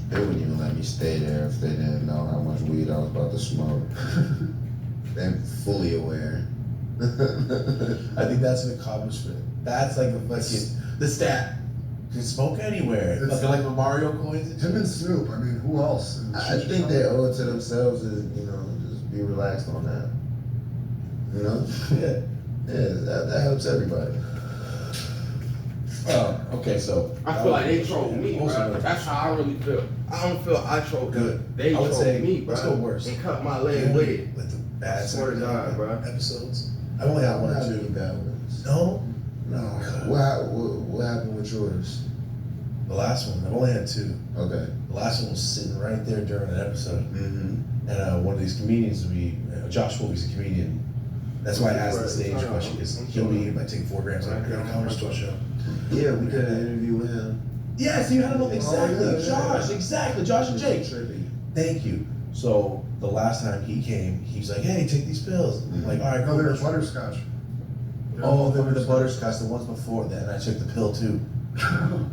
They wouldn't even let me stay there if they didn't know how much weed I was about to smoke. They're fully aware. I think that's an accomplishment. That's like the stat. You can smoke anywhere. It's- Fucking like the Mario coins and Him and shit. Snoop. I mean, who else? I think they owe it to themselves to, just be relaxed on that. Yeah. Yeah, that helps everybody. Okay, so I feel like they trolled me, Also, bro. That's how I really feel. I don't feel I trolled them. Good. They I would trolled say, me, bro. let's go worse. And cut my leg with it. Like the bad Swear to God, bro. episodes. I've only I had don't one have or any two. bad ones. No? No. God. What happened with yours? The last one, I've only had two. Okay. The last one was sitting right there during an episode. Mm-hmm. And one of these comedians, Josh Wolfie's a comedian. That's why I asked the stage question, because he'll be by taking 4 grams on a comedy store show. Yeah, we did an interview with him. Yeah, so you had to know exactly, yeah, Josh, yeah. exactly, Josh and Jake. Trippy. Thank you. So the last time he came, he was like, "Hey, take these pills." I'm like, "All right, No, cool." they're butterscotch. Oh, they were the butterscotch, the ones before that, and I took the pill too.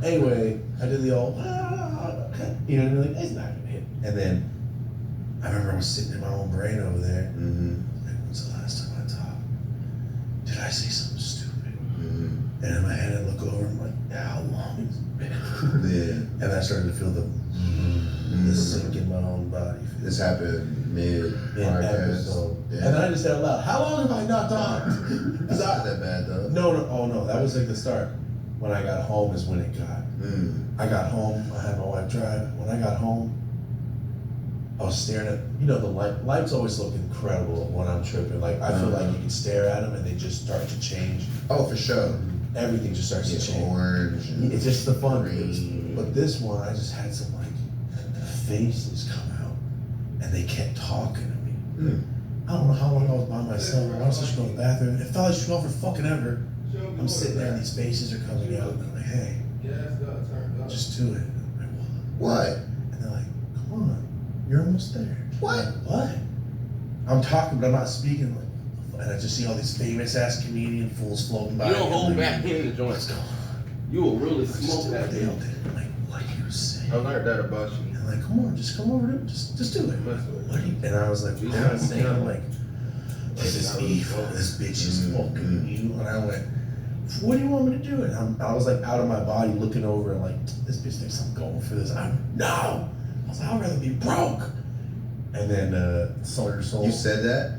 Anyway, I did the old, okay. You know what I mean? Like, it's not gonna hit. And then I remember I was sitting in my own brain over there. Mm-hmm. Like, when's the last time I talked? Did I say something stupid? Mm-hmm. And in my head, I look over, I'm like, how long has it been? Yeah. And I started to feel the sink in my own body. This happened mid In podcast. episode. Yeah. And then I just said out loud, how long have I not talked? It's not that bad though. No, that was like the start. When I got home is when it got. I got home, I had my wife drive. When I got home, I was staring at, the lights always look incredible when I'm tripping. Like, I feel like you can stare at them and they just start to change. Oh, for sure. Everything just starts to Yeah, change. orange. And It's just the fun. green. But this one, I just had some faces come out and they kept talking to me. Mm. I don't know how long I was by myself. I was just going to the bathroom. It felt like she was gone for fucking ever. I'm sitting there and these faces are coming out and I'm like, hey, just do it. I'm like, what? What? And they're like, come on, you're almost there. What? I'm like, what? I'm talking, but I'm not speaking. And I just see all these famous ass comedian fools floating by. You don't me. hold I'm like, back in the joint. What's going on? You will really I just smoke did that what they thing. all did. I'm like, what do you say? I learned that about you. And I'm like, come on, just come over to it. Just do it. What do you? And I was like, what am I saying? I'm like, this is evil. This bitch is fucking you. And I went, what do you want me to do? And I was like out of my body looking over and like, this bitch thinks I'm going for this. No. I was like, I'd rather be broke. And then Sell your soul. You said that?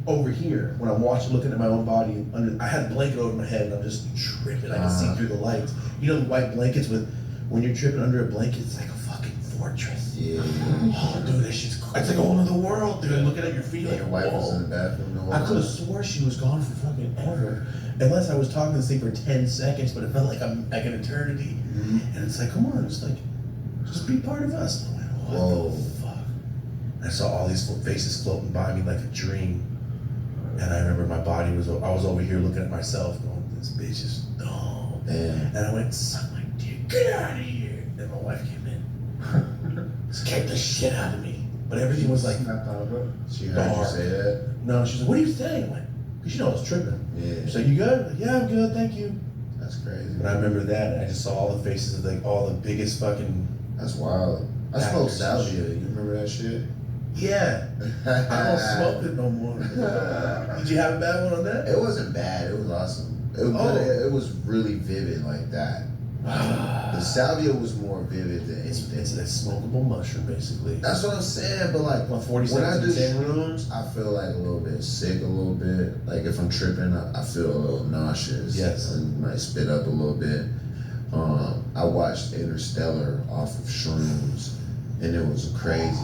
over here, when I'm watching, looking at my own body, I had a blanket over my head and I'm just tripping. I can see through the lights. You know the white blankets when you're tripping under a blanket, it's like a fucking fortress. Yeah. Oh, dude, that shit's cool. It's like a whole other world, dude. Looking at your feet like, Your wife was in the bathroom the whole I could have time? swore she was gone for fucking ever. Unless I was talking to this thing for 10 seconds, but it felt like an eternity. Mhm. And it's like, come on, just be part of us. And I went, what Whoa. the fuck? I saw all these faces floating by me like a dream. And I remember I was over here looking at myself going, this bitch is dumb. Damn. And I went, suck my dick, get out of here. And my wife came in. Scared the shit out of me. But everything was like, Snapped out of it. She heard you say that? no, she's like, what are you saying? I'm like, because you know I was tripping. Yeah. She's like, you good? Like, yeah, I'm good, thank you. That's crazy. And I remember that, and I just saw all the faces of like all the biggest fucking, That's wild. I Actors smoked and salvia. You remember that shit? yeah, I don't smoke it no more. Did you have a bad one on that? It wasn't bad. It was awesome. It was, Oh. it was really vivid like that. The salvia was more vivid than It's anything. a smokable mushroom, basically. That's what I'm saying. But like About 40 when I seconds do in 10. shrooms, I feel like a little bit sick, a little bit. Like if I'm tripping, I feel a little nauseous. Yes. I might spit up a little bit. I watched Interstellar off of shrooms, and it was a crazy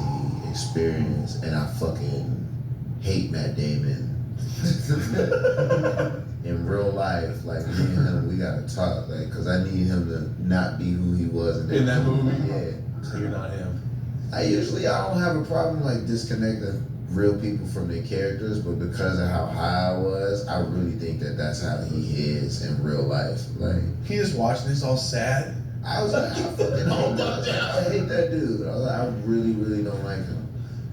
experience. And I fucking hate Matt Damon. In real life, like me and him, we gotta talk, like, cause I need him to not be who he was In that movie? Yeah. So you're not him. I don't have a problem like disconnecting real people from their characters, but because of how high I was, I really think that that's how he is in real life. Like He just watching this all sad. I was like, I hate that dude. I was like, I really, really don't like him.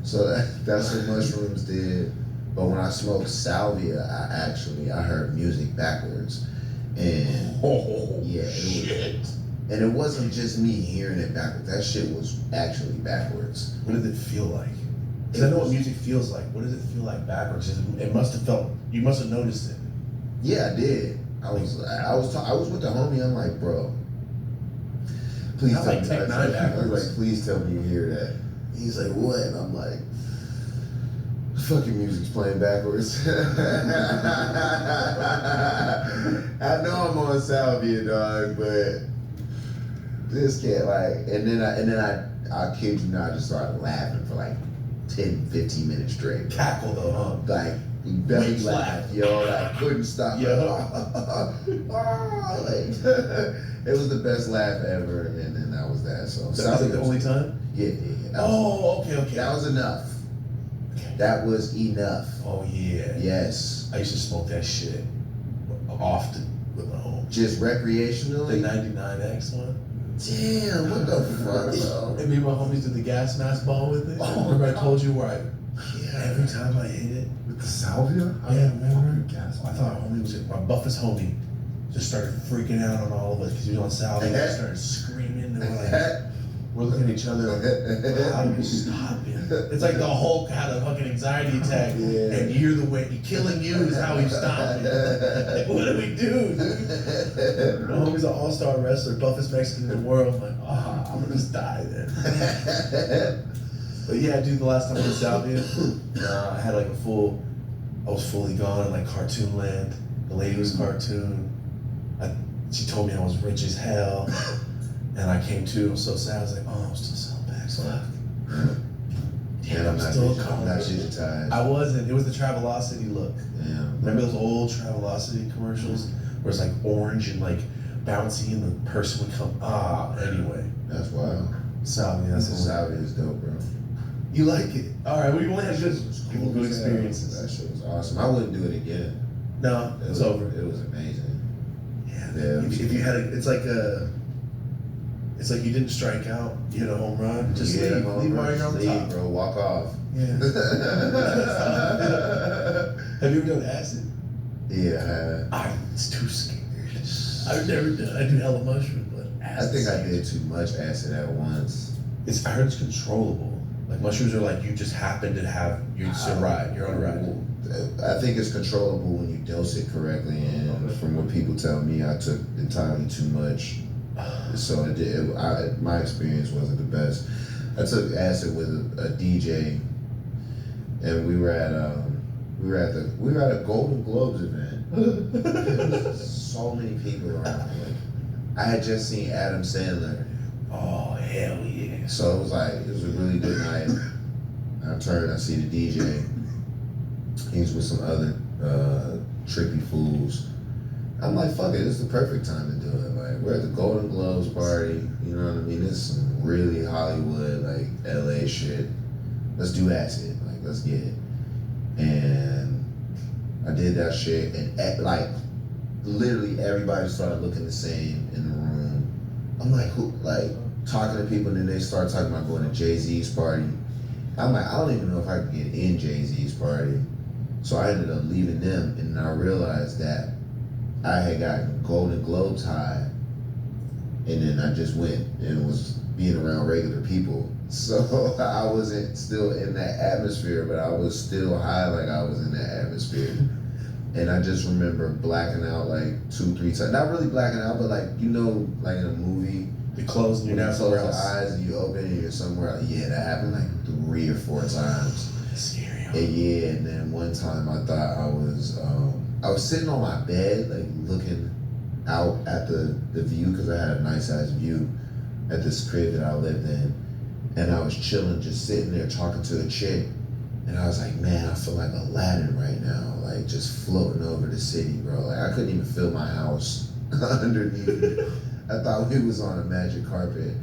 So that's what mushrooms did. But when I smoked salvia, I heard music backwards, and yeah, and it wasn't just me hearing it backwards. That shit was actually backwards. What did it feel like? Because I know what music feels like. What does it feel like backwards? It must have felt. You must have noticed it. Yeah, I did. I was with the homie. I'm like, bro, please Not tell like me. Tech I Nine was backwards. like, please tell me you hear that. He's like, what? And I'm like, fucking music's playing backwards. I know I'm on Salvia, dog, but this can't and then I kid you not, I just started laughing for like 10, 15 minutes straight. Cackle though, huh? Like belly Weak laugh, yo, like couldn't stop. Yeah. Like, it was the best laugh ever, and then that was that. So That was like the only time. Yeah. That was, Okay. that was enough. Okay. That was enough. Oh yeah. Yes. I used to smoke that shit often with my home. Just The recreationally. 99X one. Damn, what the fuck, bro? And me and my homies did the gas mask ball with it. Oh. Remember I told you where every time I hit it. With the salvia? Yeah, remember? Gas. I thought homie was my buffest homie. Just started freaking out on all of us because he was on salve. And just started screaming. And we're looking at each other like, how do we stop him? It's like the Hulk had a fucking anxiety attack, Yeah. and you're the way killing you is how he stopped it. Like, what do we do, dude? My homie's an all-star wrestler, buffest Mexican in the world. I'm like, oh, I'm gonna just die then. But yeah, dude, the last time I was out there, I had like I was fully gone in like cartoon land. The lady was cartoon. She told me I was rich as hell. And I came to, I was so sad, I was like, oh, I'm still selling bags. Fuck. And I'm not digitized. I wasn't. It was the Travelocity look. Yeah. Remember those old Travelocity commercials where it's like orange and like bouncy and the person would come, anyway. That's wild. Salvi, that's the one. Salvia is dope, bro. You like it? All right, we only had good That experiences. shit was awesome. I wouldn't do it again. No, It it's was over. It was amazing. Yeah. If you had it's like you didn't strike out, you hit a home run. Just Yeah, leave home while run, you're on leave, top. bro. Walk off. Yeah. Have you ever done acid? Yeah, It's too scared. I've never done. I do hella mushroom, but I acid. think I did too much acid at once. I heard it's controllable. Like mushrooms are like you just happen to have you're a ride. You're on a ride. I think it's controllable when you dose it correctly, and from what people tell me, I took entirely too much, so my experience wasn't the best. I took acid with a DJ, and we were at a Golden Globes event. There was so many people around. Like, I had just seen Adam Sandler. Oh hell yeah! So it was a really good night. I turned, I see the DJ. He's with some other trippy fools. I'm like, fuck it, this is the perfect time to do it. Like, we're at the Golden Globes party, you know what I mean? This is some really Hollywood, like LA shit. Let's do acid, like, let's get it. And I did that shit, and literally everybody started looking the same in the room. I'm like, who, like, talking to people, and then they start talking about going to Jay-Z's party. I'm like, I don't even know if I could get in Jay-Z's party. So I ended up leaving them, and I realized that I had gotten Golden Globes high, and then I just went and was being around regular people. So I wasn't still in that atmosphere, but I was still high like I was in that atmosphere. And I just remember blacking out like 2-3 times. Not really blacking out, but like, you know, like in a movie, You close and when you're you now close somewhere your else. eyes and you open and you're somewhere else. Yeah, that happened like 3 or 4 times. Scary. Huh? And then one time I thought I was sitting on my bed, like looking out at the view, because I had a nice ass view at this crib that I lived in. And I was chilling, just sitting there talking to a chick. And I was like, man, I feel like Aladdin right now, like just floating over the city, bro. Like I couldn't even feel my house underneath me. I thought we was on a magic carpet.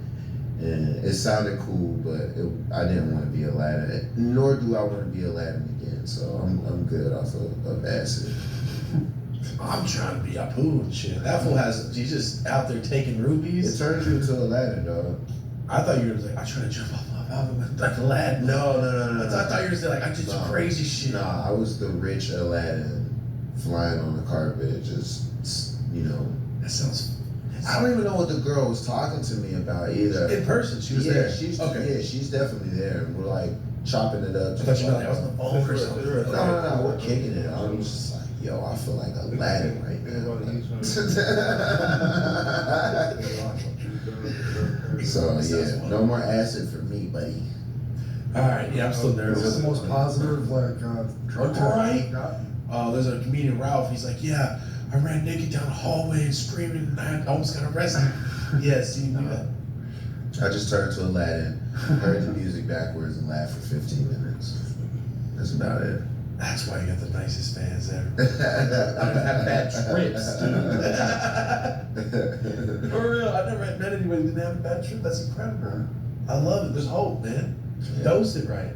And it sounded cool, but I didn't want to be Aladdin, nor do I want to be Aladdin again. So I'm good off of acid. I'm trying to be Apu and shit. That fool he's just out there taking It rubies. turns you into Aladdin, dog. I thought you were like, I try to jump off my balcony like Aladdin. No. I thought you were saying like, I just do crazy shit. Nah, I was the rich Aladdin flying on the carpet, just, you know. That sounds. I don't even know what the girl was talking to me about either. In person, she was yeah, there. She's okay. Yeah, she's definitely there. And we're like chopping it up. I thought you meant like I was on the phone or something. No, we're kicking it. I was just like, yo, I feel like Aladdin right now. So yeah, no more acid for me, buddy. Alright, yeah, I'm still This is nervous. the most positive, like, drug test Right? I've gotten. There's a comedian, Ralph, he's like, yeah, I ran naked down the hallway and screaming and I almost got arrested. Yeah, see, you do that. I just turned to Aladdin, heard the music backwards, and laughed for 15 minutes. That's about it. That's why you got the nicest fans ever. I've had bad trips, dude. For real, I've never met anybody who didn't have a bad trip. That's incredible. I love it. There's hope, man. Dose it right.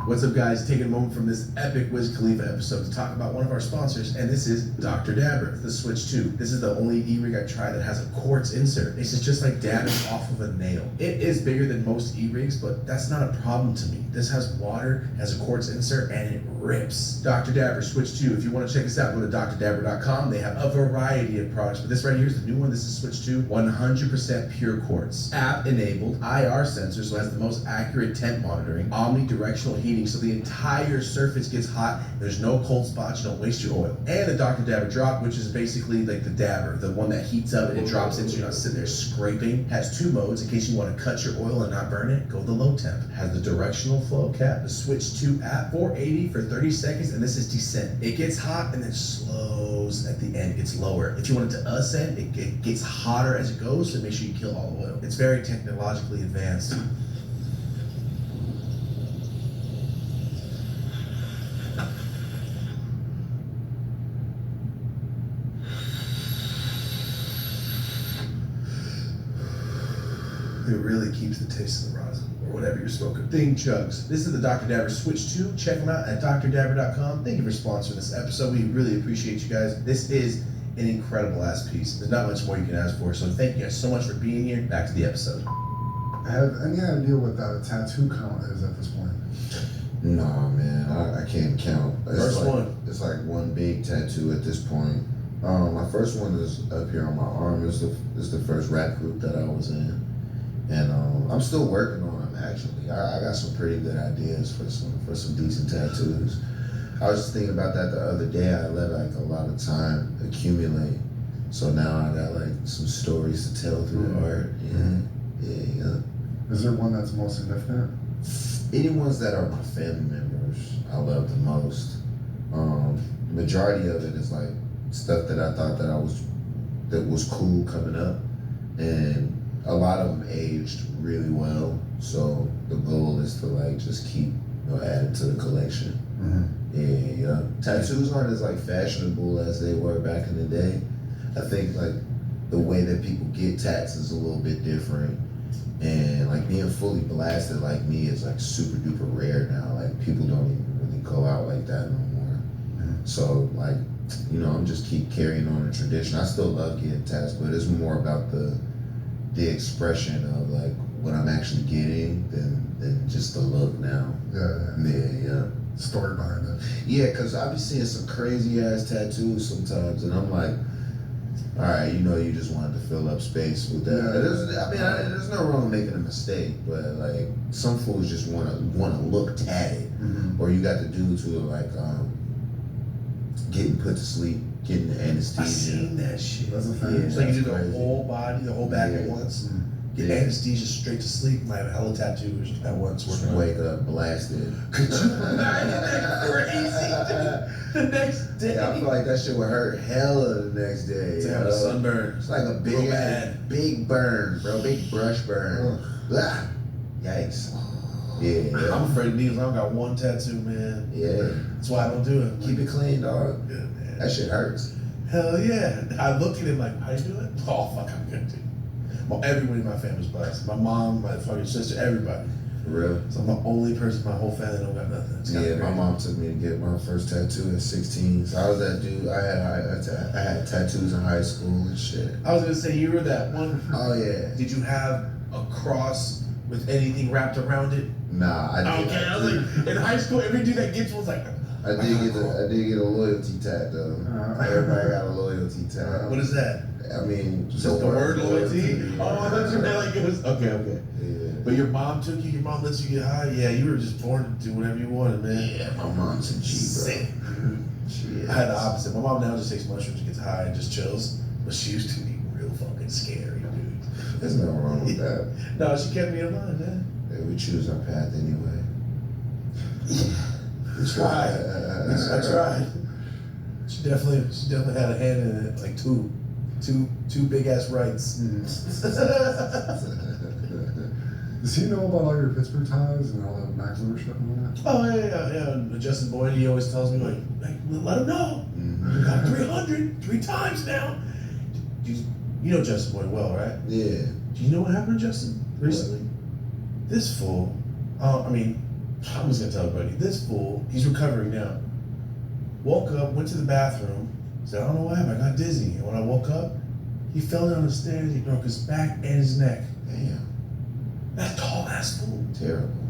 What's up, guys? Taking a moment from this epic Wiz Khalifa episode to talk about one of our sponsors, and this is Dr. Dabber, the Switch 2. This is the only e-rig I've tried that has a quartz insert. This is just like dabbing off of a nail. It is bigger than most e-rigs, but that's not a problem to me. This has water, has a quartz insert, and it rips. Dr. Dabber Switch 2. If you want to check this out, go to drdabber.com. They have a variety of products, but this right here is the new one. This is Switch 2, 100% pure quartz. App-enabled, IR sensor, so it has the most accurate temp monitoring, omnidirectional heating, so the entire surface gets hot. There's no cold spots. You don't waste your oil. And the Dr. Dabber drop, which is basically like the dabber, the one that heats up and it drops in, so you're not sitting there scraping. Has 2 modes in case you want to cut your oil and not burn it. Go the low temp. Has the directional flow cap, the Switch 2 app, 480 for 30 seconds, and this is descent. It gets hot and then slows at the end. It gets lower. If you want it to ascend, it gets hotter as it goes, so make sure you kill all the oil. It's very technologically advanced. It really keeps the taste of the rosin, or whatever you're smoking. Thing chugs. This is the Dr. Dabber Switch 2. Check them out at drdabber.com. Thank you for sponsoring this episode. We really appreciate you guys. This is an incredible ass piece. There's not much more you can ask for, so thank you guys so much for being here. Back to the episode. Have any idea what that tattoo count is at this point? Nah, man, I can't count. First one. It's like one big tattoo at this point. My first one is up here on my arm. It's the first rap group that I was in. And I'm still working on them, actually. I got some pretty good ideas for some decent tattoos. I was just thinking about that the other day. I let like a lot of time accumulate. So now I got like some stories to tell through art. Yeah. Is there one that's most significant? Any ones that are my family members, I love the most. Majority of it is like stuff that I thought that was cool coming up. And a lot of them aged really well, so the goal is to like just keep adding to the collection. Yeah. Tattoos aren't as like fashionable as they were back in the day. I think like the way that people get tats is a little bit different, and like being fully blasted like me is like super duper rare now. Like people don't even really go out like that no more. So like, I'm just keep carrying on the tradition. I still love getting tats, but it's more about the expression of like what I'm actually getting than just the look now. Yeah. Story behind it. Yeah, because I be seeing some crazy ass tattoos sometimes, and I'm like, all right, you just wanted to fill up space with that. There's no wrong making a mistake, but like some fools just want to look tatted, or you got the dudes who are like getting put to sleep, getting the anesthesia. I seen that shit. That's a thing. Yeah. It's like you do the Crazy. whole body, the whole back at once. Get anesthesia straight to sleep. I have hella tattoos at once. Just Working on it. wake up blasted. Could you imagine that crazy, dude? The next day. Yeah, I feel like that shit would hurt hella the next day. To have a sunburn. It's like a Real bad. big burn, bro. Big brush burn. Blah. Yikes. Yeah. I'm afraid of needles. I don't got one tattoo, man. Yeah. That's why I don't do it. Keep it clean, dog. Yeah, man. That shit hurts. Hell yeah. I look at him like, how you do it? Oh, fuck, I'm good, dude. Well, everybody in my family's blessed. My mom, my fucking sister, everybody. For real. So I'm the only person in my whole family that don't got nothing. It's kinda Yeah, my crazy. mom took me to get my first tattoo at 16. So I was that dude. I had tattoos in high school and shit. I was gonna say, you were that one. Oh yeah. Did you have a cross with anything wrapped around it? Nah, I did. Okay, I was like, in high school, every dude that gets one was like, I did get a loyalty tat though. Everybody got a loyalty tat. What is that? I mean, Just the word loyalty? Oh, I thought you meant like it was, okay. Yeah. But your mom took you, your mom lets you get high? Yeah, you were just born to do whatever you wanted, man. Yeah, my mom's a G, Sick. bro. She is. I had the opposite. My mom now just takes mushrooms and gets high and just chills. But she used to be real fucking scary, dude. There's nothing wrong with that. No, she kept me in line, man. Hey, we choose our path anyway. I tried. I tried. She definitely had a hand in it, like two big ass rights. Does he know about all your Pittsburgh ties and all that Max Luger stuff and all that? Oh yeah. Justin Boyd, he always tells me like let him know. Mhm. We got 300 3 times now. You know Justin Boyd well, right? Yeah. Do you know what happened to Justin recently? This fool. I'm just gonna tell everybody. This fool, he's recovering now. Woke up, went to the bathroom, said, I don't know what happened, I got dizzy. And when I woke up, he fell down the stairs, he broke his back and his neck. Damn. That tall ass fool.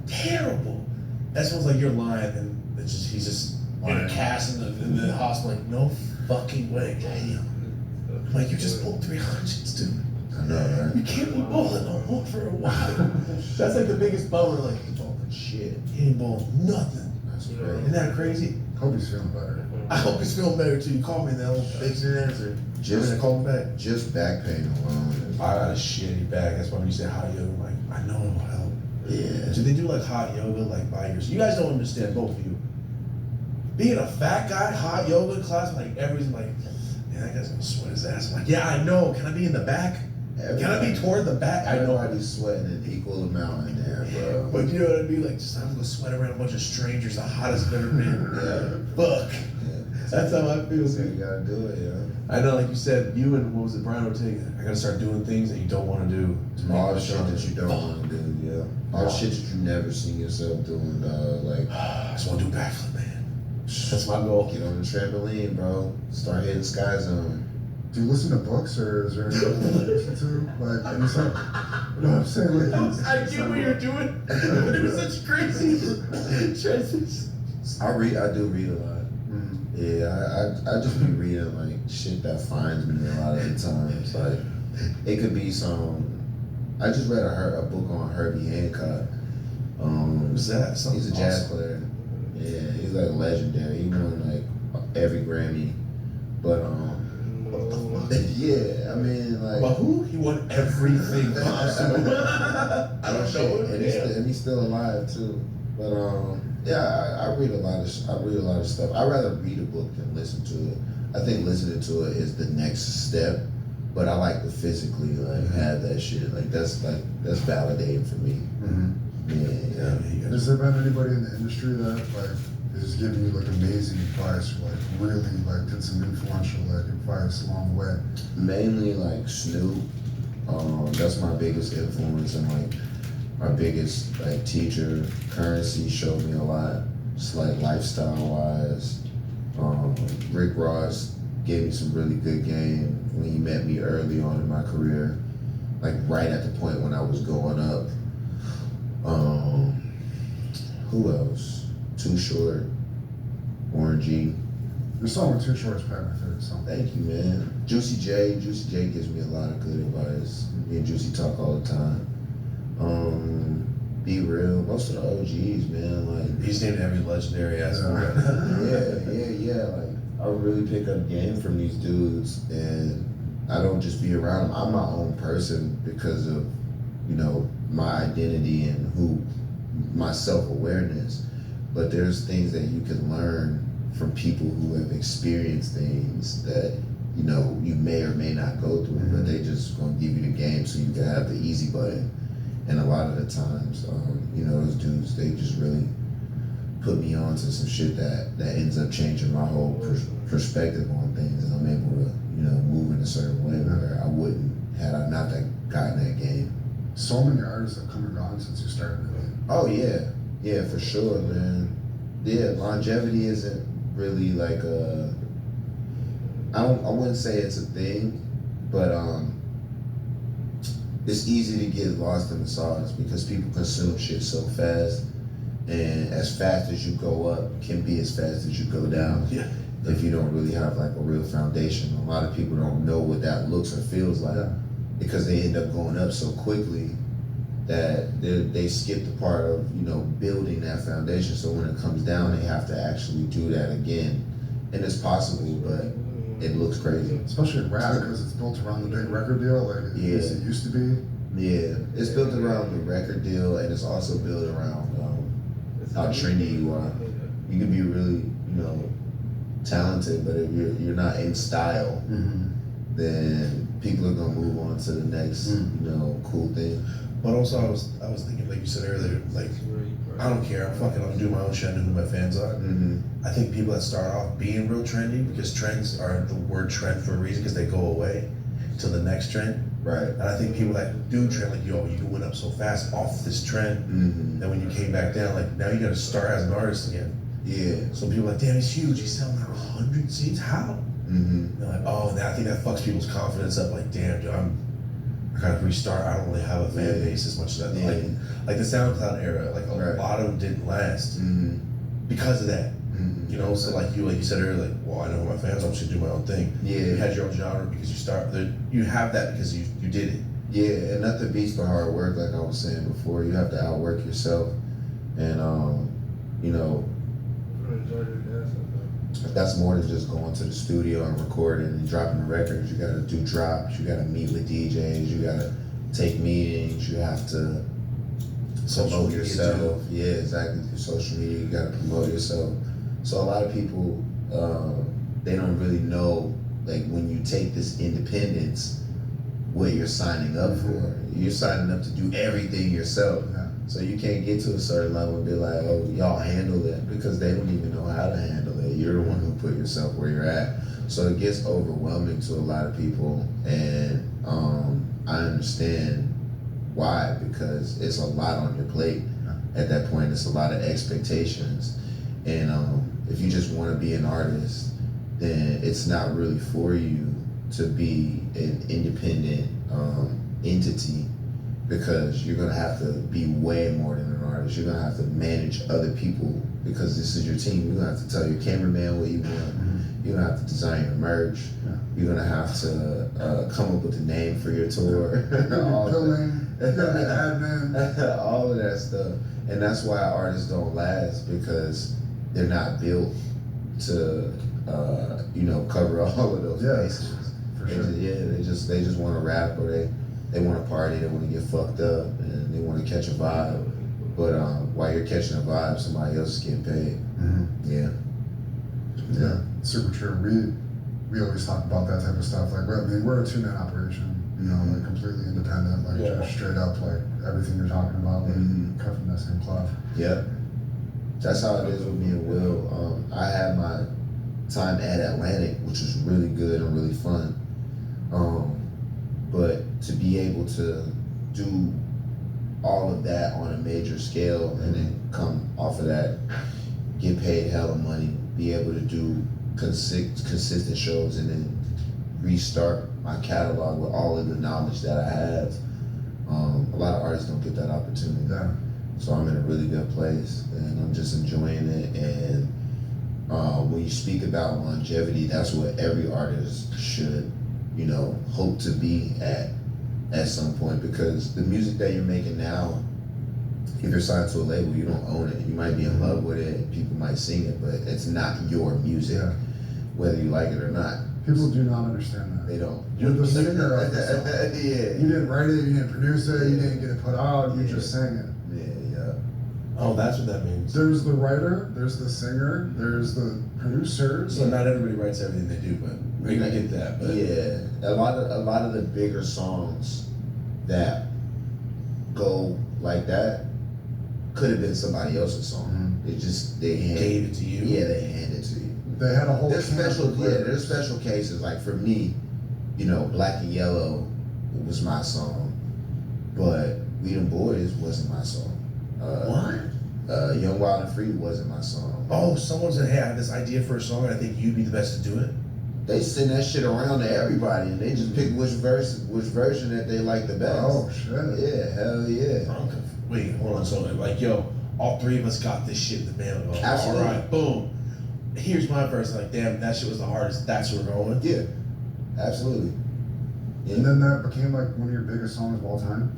Terrible. That sounds like you're lying and he's just in a cast in the hospital. Like, no fucking way. Damn. I'm like, you just pulled 300s, dude. I know, right? You can't be bowling no more for a while. That's like the biggest bummer. Like, He talking shit. he ain't bowling nothing. That's Isn't crazy. that crazy? Hope he's feeling better. I hope he's feeling better too. You call me and they'll fix your answer. Just- I'm gonna call him back. Just back pain alone. I got a shitty back. That's why when you say hot yoga, I'm like, I know it'll help. Yeah. Do they do like hot yoga like by yourself? You guys don't understand, both of you. Being a fat guy, hot yoga class, like everybody's like, man, that guy's gonna sweat his ass. I'm like, yeah, I know. Can I be in the back? Can I be toward the back? I know. Everybody's sweating an equal amount in there, bro. But you know what I mean? Like, just I'm gonna sweat around a bunch of strangers, the hottest I've ever been. Fuck. That's how I feel. So you gotta do it, yeah. I know, like you said, you and what was it, Brian Ortega? I gotta start doing things that you don't want to do. To make All the myself- shit that you don't want to do, yeah. All the shit that you never seen yourself doing, like I just want to do a backflip, man. That's my goal. get on the trampoline, bro. Start hitting Sky Zone. Do you listen to books or is there anything that you listen to? Like, any sort you know what I'm saying? Like, I get what you're doing, but it was such crazy transition. I do read a lot. mm, Yeah, I just be reading like shit that finds me a lot of the times. Like it could be I just read a book on Herbie Hancock. What's that? Something He's a jazz player. Yeah, he's like legendary. He won like every Grammy. But What the fuck? yeah, I mean like But who? He won everything possible. I don't know and he's still alive too. But yeah, I read a lot of stuff. I'd rather read a book than listen to it. I think listening to it is the next step. But I like to physically like have that shit. Like that's validating for me. mm. Yeah. Has there been anybody in the industry that like is giving you like amazing advice, or, like really like did some influential like advice along the way? Mainly like Snoop. That's my biggest influence and like my biggest like teacher. Currency showed me a lot, just like lifestyle wise. Rick Ross gave me some really good game when he met me early on in my career, like right at the point when I was going up. Who else? Too Short, Warren G. Your song with Too Short is probably my favorite song. Thank you, man. Juicy J gives me a lot of good advice. Me and Juicy talk all the time. Be Real, most of the OGs, man. Like, He's named every legendary ass. yeah. Like, I really pick up game from these dudes, and I don't just be around them. I'm my own person because of, my identity and my self-awareness. But there's things that you can learn from people who have experienced things that you may or may not go through, but they just gonna give you the game so you can have the easy button. And a lot of the times, those dudes, they just really put me on to some shit that ends up changing my whole perspective on things, and I'm able to move in a certain way where I wouldn't had I not gotten that game. So many artists have come and gone since you started it. Oh yeah, for sure, man. Yeah, longevity isn't really like I wouldn't say it's a thing, but it's easy to get lost in the sauce because people consume shit so fast and as fast as you go up can be as fast as you go down. Yeah. If you don't really have like a real foundation, a lot of people don't know what that looks or feels like because they end up going up so quickly that they skip the part of building that foundation. So when it comes down, they have to actually do that again, and it's possible, but it looks crazy. Especially in rap because it's built around the big record deal, like it used to be. Yeah, it's built around the record deal, and it's also built around how trendy you are. You can be really, talented, but if you're not in style, then people are gonna move on to the next, cool thing. But also, I was thinking, like you said earlier, like I don't care. I'm doing my own shit. I know who my fans are. I think people that start off being real trendy, because trends are the word trend for a reason, because they go away to the next trend. Right. And I think people that do trend, like, yo, you went up so fast off this trend, then when you came back down, like, now you got to start as an artist again. Yeah. So people are like, damn, he's huge. He's selling out 100 seats. How? They're like, oh, I think that fucks people's confidence up. Like, damn, dude, I gotta restart. I don't really have a fan base as much as that. Like the SoundCloud era, like a lot of them didn't last because of that. So like you said earlier, like, well, I know who my fans are, I'm just gonna do my own thing. Yeah. You had your own genre because you have that because you did it. Yeah, and nothing beats the hard work, like I was saying before. You have to outwork yourself, and that's more than just going to the studio and recording and dropping records. You gotta do drops, you gotta meet with DJs, you gotta take meetings, you have to promote yourself. Yeah, exactly. Through social media, you gotta promote yourself. So a lot of people, they don't really know, like, when you take this independence, what you're signing up for. You're signing up to do everything yourself. So you can't get to a certain level and be like, oh, y'all handle it, because they don't even know how to handle it. You're the one who put yourself where you're at. So it gets overwhelming to a lot of people, and I understand why, because it's a lot on your plate at that point. It's a lot of expectations, and if you just want to be an artist, then it's not really for you to be an independent entity, because you're gonna have to be way more than an artist. You're gonna have to manage other people, because this is your team. You're gonna have to tell your cameraman what you want. You're gonna have to design your merch. You're gonna have to come up with a name for your tour. All of that stuff. And that's why artists don't last, because they're not built to cover all of those bases. For sure. They just want to rap, or they want to party, they want to get fucked up, and they want to catch a vibe. But while you're catching a vibe, somebody else is getting paid. Yeah, super true. We always talk about that type of stuff. Like, we're a two-man operation, like completely independent, like just straight up, like everything you're talking about, like cut from that same cloth. Yeah, that's how it is with me and Will. I had my time at Atlantic, which was really good and really fun. But to be able to do all of that on a major scale and then come off of that, get paid hella money, be able to do consistent shows, and then restart my catalog with all of the knowledge that I have. A lot of artists don't get that opportunity. So I'm in a really good place, and I'm just enjoying it. And when you speak about longevity, that's what every artist should, hope to be at some point, because the music that you're making now, if you're signed to a label, you don't own it. You might be in love with it, people might sing it, but it's not your music, whether you like it or not. People do not understand that. They don't. You're the singer of the song. Yeah. You didn't write it, you didn't produce it, you didn't get it put out, you just sang it. Yeah. Oh, that's what that means. There's the writer, there's the singer, there's the producer. So not everybody writes everything they do, but I get that. But yeah, a lot of the bigger songs that go like that could have been somebody else's song. They gave it to you. Yeah, they handed it to you. They had a whole. There's special cases. Like for me, Black and Yellow was my song, but We Them Boys wasn't my song. What? Young, Wild and Free wasn't my song. Oh, someone said, hey, I have this idea for a song, and I think you'd be the best to do it. They send that shit around to everybody, and they just pick which version that they like the best. Oh shit. Yeah, hell yeah. Wait, hold on. So, like, yo, all three of us got this shit in the mail. Like, Absolutely. all right, boom. Here's my verse. Like, damn, that shit was the hardest. That's where we're going. Yeah, absolutely. Yeah. And then that became like one of your biggest songs of all time.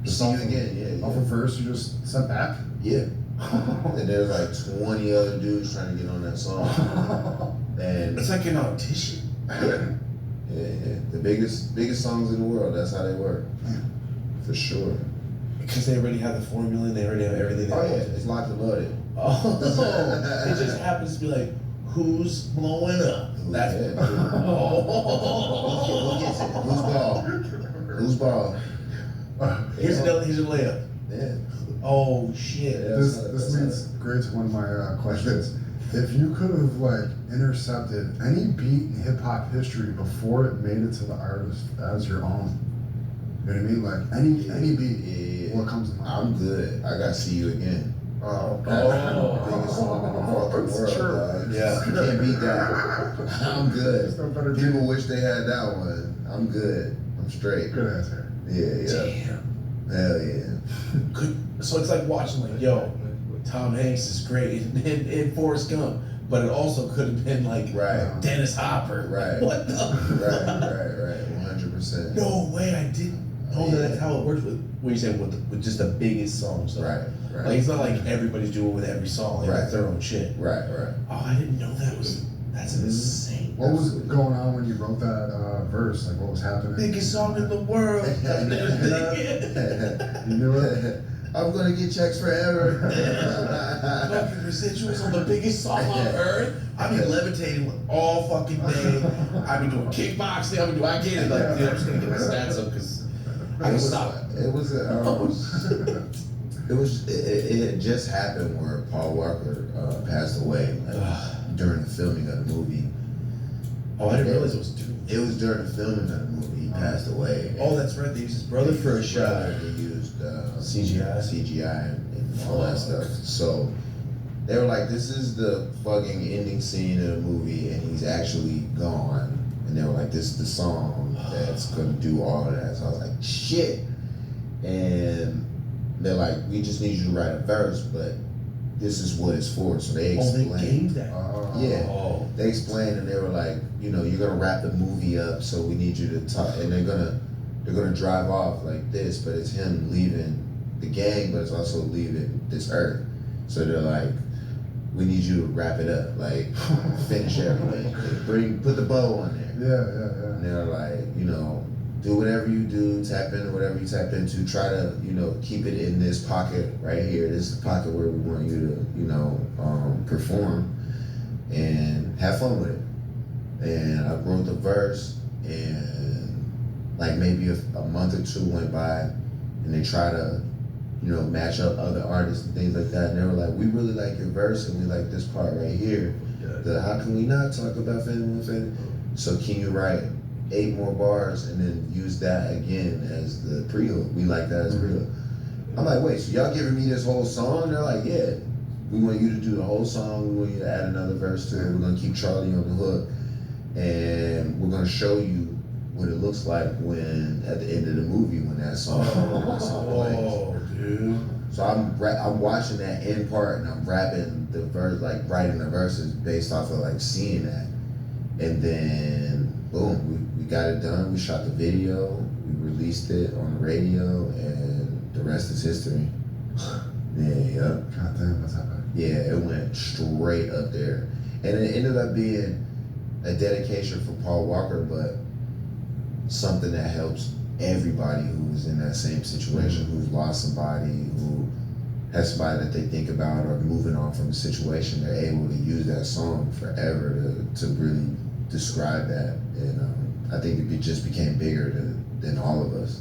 See you again, yeah. Off a verse, you just sent back. Yeah. And there's like 20 other dudes trying to get on that song. And It's like an audition. yeah. The biggest songs in the world, that's how they work. For sure. Because they already have the formula and they already have everything they Oh yeah, wanted. it's locked and loaded. Oh, it just happens to be like, who's blowing up? That's Yeah. oh. Who gets it? Who's ball? Who's ball? Here's another. Here's a layup. Yeah. Oh shit. Yeah. This That's leads great to one of my questions. If you could have like intercepted any beat in hip hop history before it made it to the artist as your own, you know what I mean? Like any beat, Yeah. what comes to mind? I'm good. I got See You Again. Oh, That's the biggest song in the fucking It's world. true. Dog. Yeah. You can't beat that. I'm There's good. no better beat. People wish they had that one. I'm good. I'm straight. Good answer. Yeah. Damn. Hell yeah. So it's like watching like, yo, Tom Hanks is great in Forrest Gump, but it also could have been like Right. Dennis Hopper. Right. What the? Right. 100%. No way, I didn't know that that's how it works with. What you saying with just the biggest songs? Though. Right. Like it's not like everybody's doing with every song. They Right. have their own shit. Right. Oh, I didn't know that was. That's insane. What was going on when you wrote that verse? Like what was happening? Biggest song in the world. You knew it? I'm gonna get checks forever. Fucking residuals on the biggest song on earth. I be levitating all fucking day. I be doing kickboxing. I get it. Like, dude, I'm just gonna get my stats up because I can stop. It had just happened where Paul Walker passed away during the filming of the movie. Oh, I didn't realize it was two. It was during the filming of the movie. He passed away. Oh, that's right. They used his brother for a His shot. brother, They used CGI. CGI and all that stuff. So they were like, "This is the fucking ending scene of the movie, and he's actually gone." And they were like, "This is the song that's gonna do all of that." So I was like, "Shit!" And they're like, "We just need you to write a verse, but this is what it's for." So they Oh, they explained. gamed that. Yeah. Oh. They explained, and they were like, "You know, you're gonna wrap the movie up, so we need you to talk." And they're gonna drive off like this, but it's him leaving the gang, but it's also leaving this earth. So they're like, "We need you to wrap it up, like finish everything, put the bow on there." Yeah. And they're like, you know, do whatever you do, tap into whatever you tap into, try to, you know, keep it in this pocket right here. This is the pocket where we want you to, you know, perform and have fun with it. And I wrote the verse, and like maybe a month or two went by, and they try to, you know, match up other artists and things like that. And they were like, "We really like your verse, and we like this part right here. The how can we not talk about family? So can you write 8 more bars and then use that again as the pre-hook? We like that as pre-hook." I'm like, "Wait, so y'all giving me this whole song?" They're like, "Yeah, we want you to do the whole song. We want you to add another verse to it. We're gonna keep Charlie on the hook, and we're gonna show you what it looks like when at the end of the movie when that song plays." Oh, dude. So I'm watching that end part, and I'm rapping the verse, like writing the verses based off of like seeing that, and then boom, we got it done. We shot the video, we released it on the radio, and the rest is history. Yeah. God damn, that's happening. Yeah, it went straight up there. And it ended up being a dedication for Paul Walker, but something that helps everybody who's in that same situation, who's lost somebody, who has somebody that they think about or moving on from a situation. They're able to use that song forever to really describe that. And I think it just became bigger than all of us.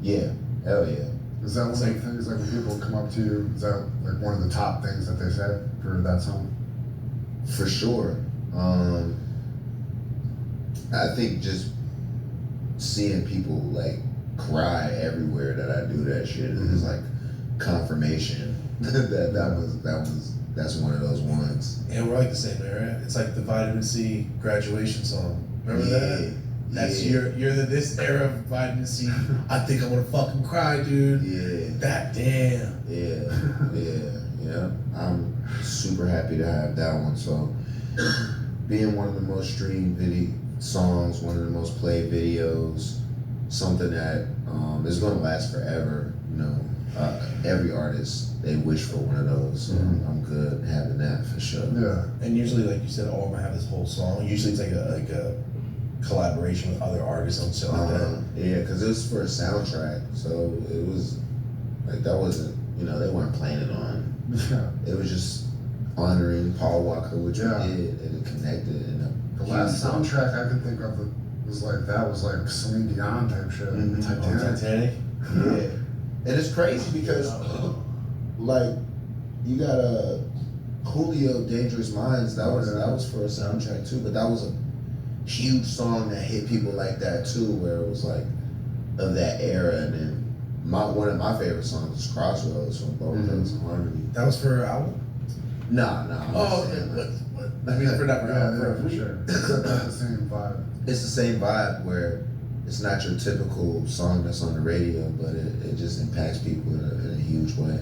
Yeah, hell yeah. Is that one of the things, like when people come up to you, is that like one of the top things that they say for that song? For sure. I think just seeing people like cry everywhere that I do that shit is like confirmation that's one of those ones. Yeah, we're like the same era. It's like the Vitamin C graduation song. Remember that? That's you're this era of Vitamin C. I think I'm gonna fucking cry, dude. Yeah. That damn. Yeah. Yeah, I'm super happy to have that one. So, being one of the most streamed video songs, one of the most played videos, something that is going to last forever. You know, every artist they wish for one of those. So I'm good having that for sure. Yeah. And usually, like you said, oh, I'm gonna have this whole song. Usually, it's like a collaboration with other artists on shit like that. Yeah, because it was for a soundtrack, so it was like that wasn't, you know, they weren't planning on. Yeah. It was just honoring Paul Walker, which we Yeah. did, and it connected. The last soundtrack I could think of was like Celine Dion type shit. Mhm. Titanic. Titanic. Yeah, and it's crazy because like you got a Julio, Dangerous Minds. That was for a soundtrack too, but that was a huge song that hit people like that too, where it was like of that era. And then one of my favorite songs is Crossroads from Bone Thugs and Harmony. That was for her album. Nah. Oh, okay. What? I mean, for that. Yeah, for sure. It's like the same vibe. It's the same vibe where it's not your typical song that's on the radio, but it just impacts people in a huge way.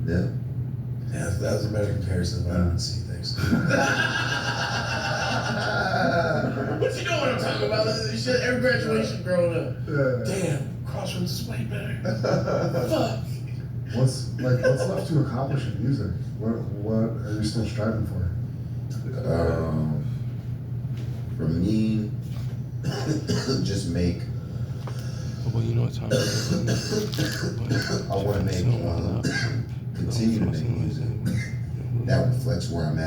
Yeah. Yeah, that was a better comparison, but I didn't see things. But you know what I'm talking about? This shit, every graduation growing up. Yeah. Damn, Crossroads is way better. Fuck. What's left to accomplish in music? What are you still striving for? For me, just make. Well, you know what time it is. I want to make continue to make music that reflects where I'm at.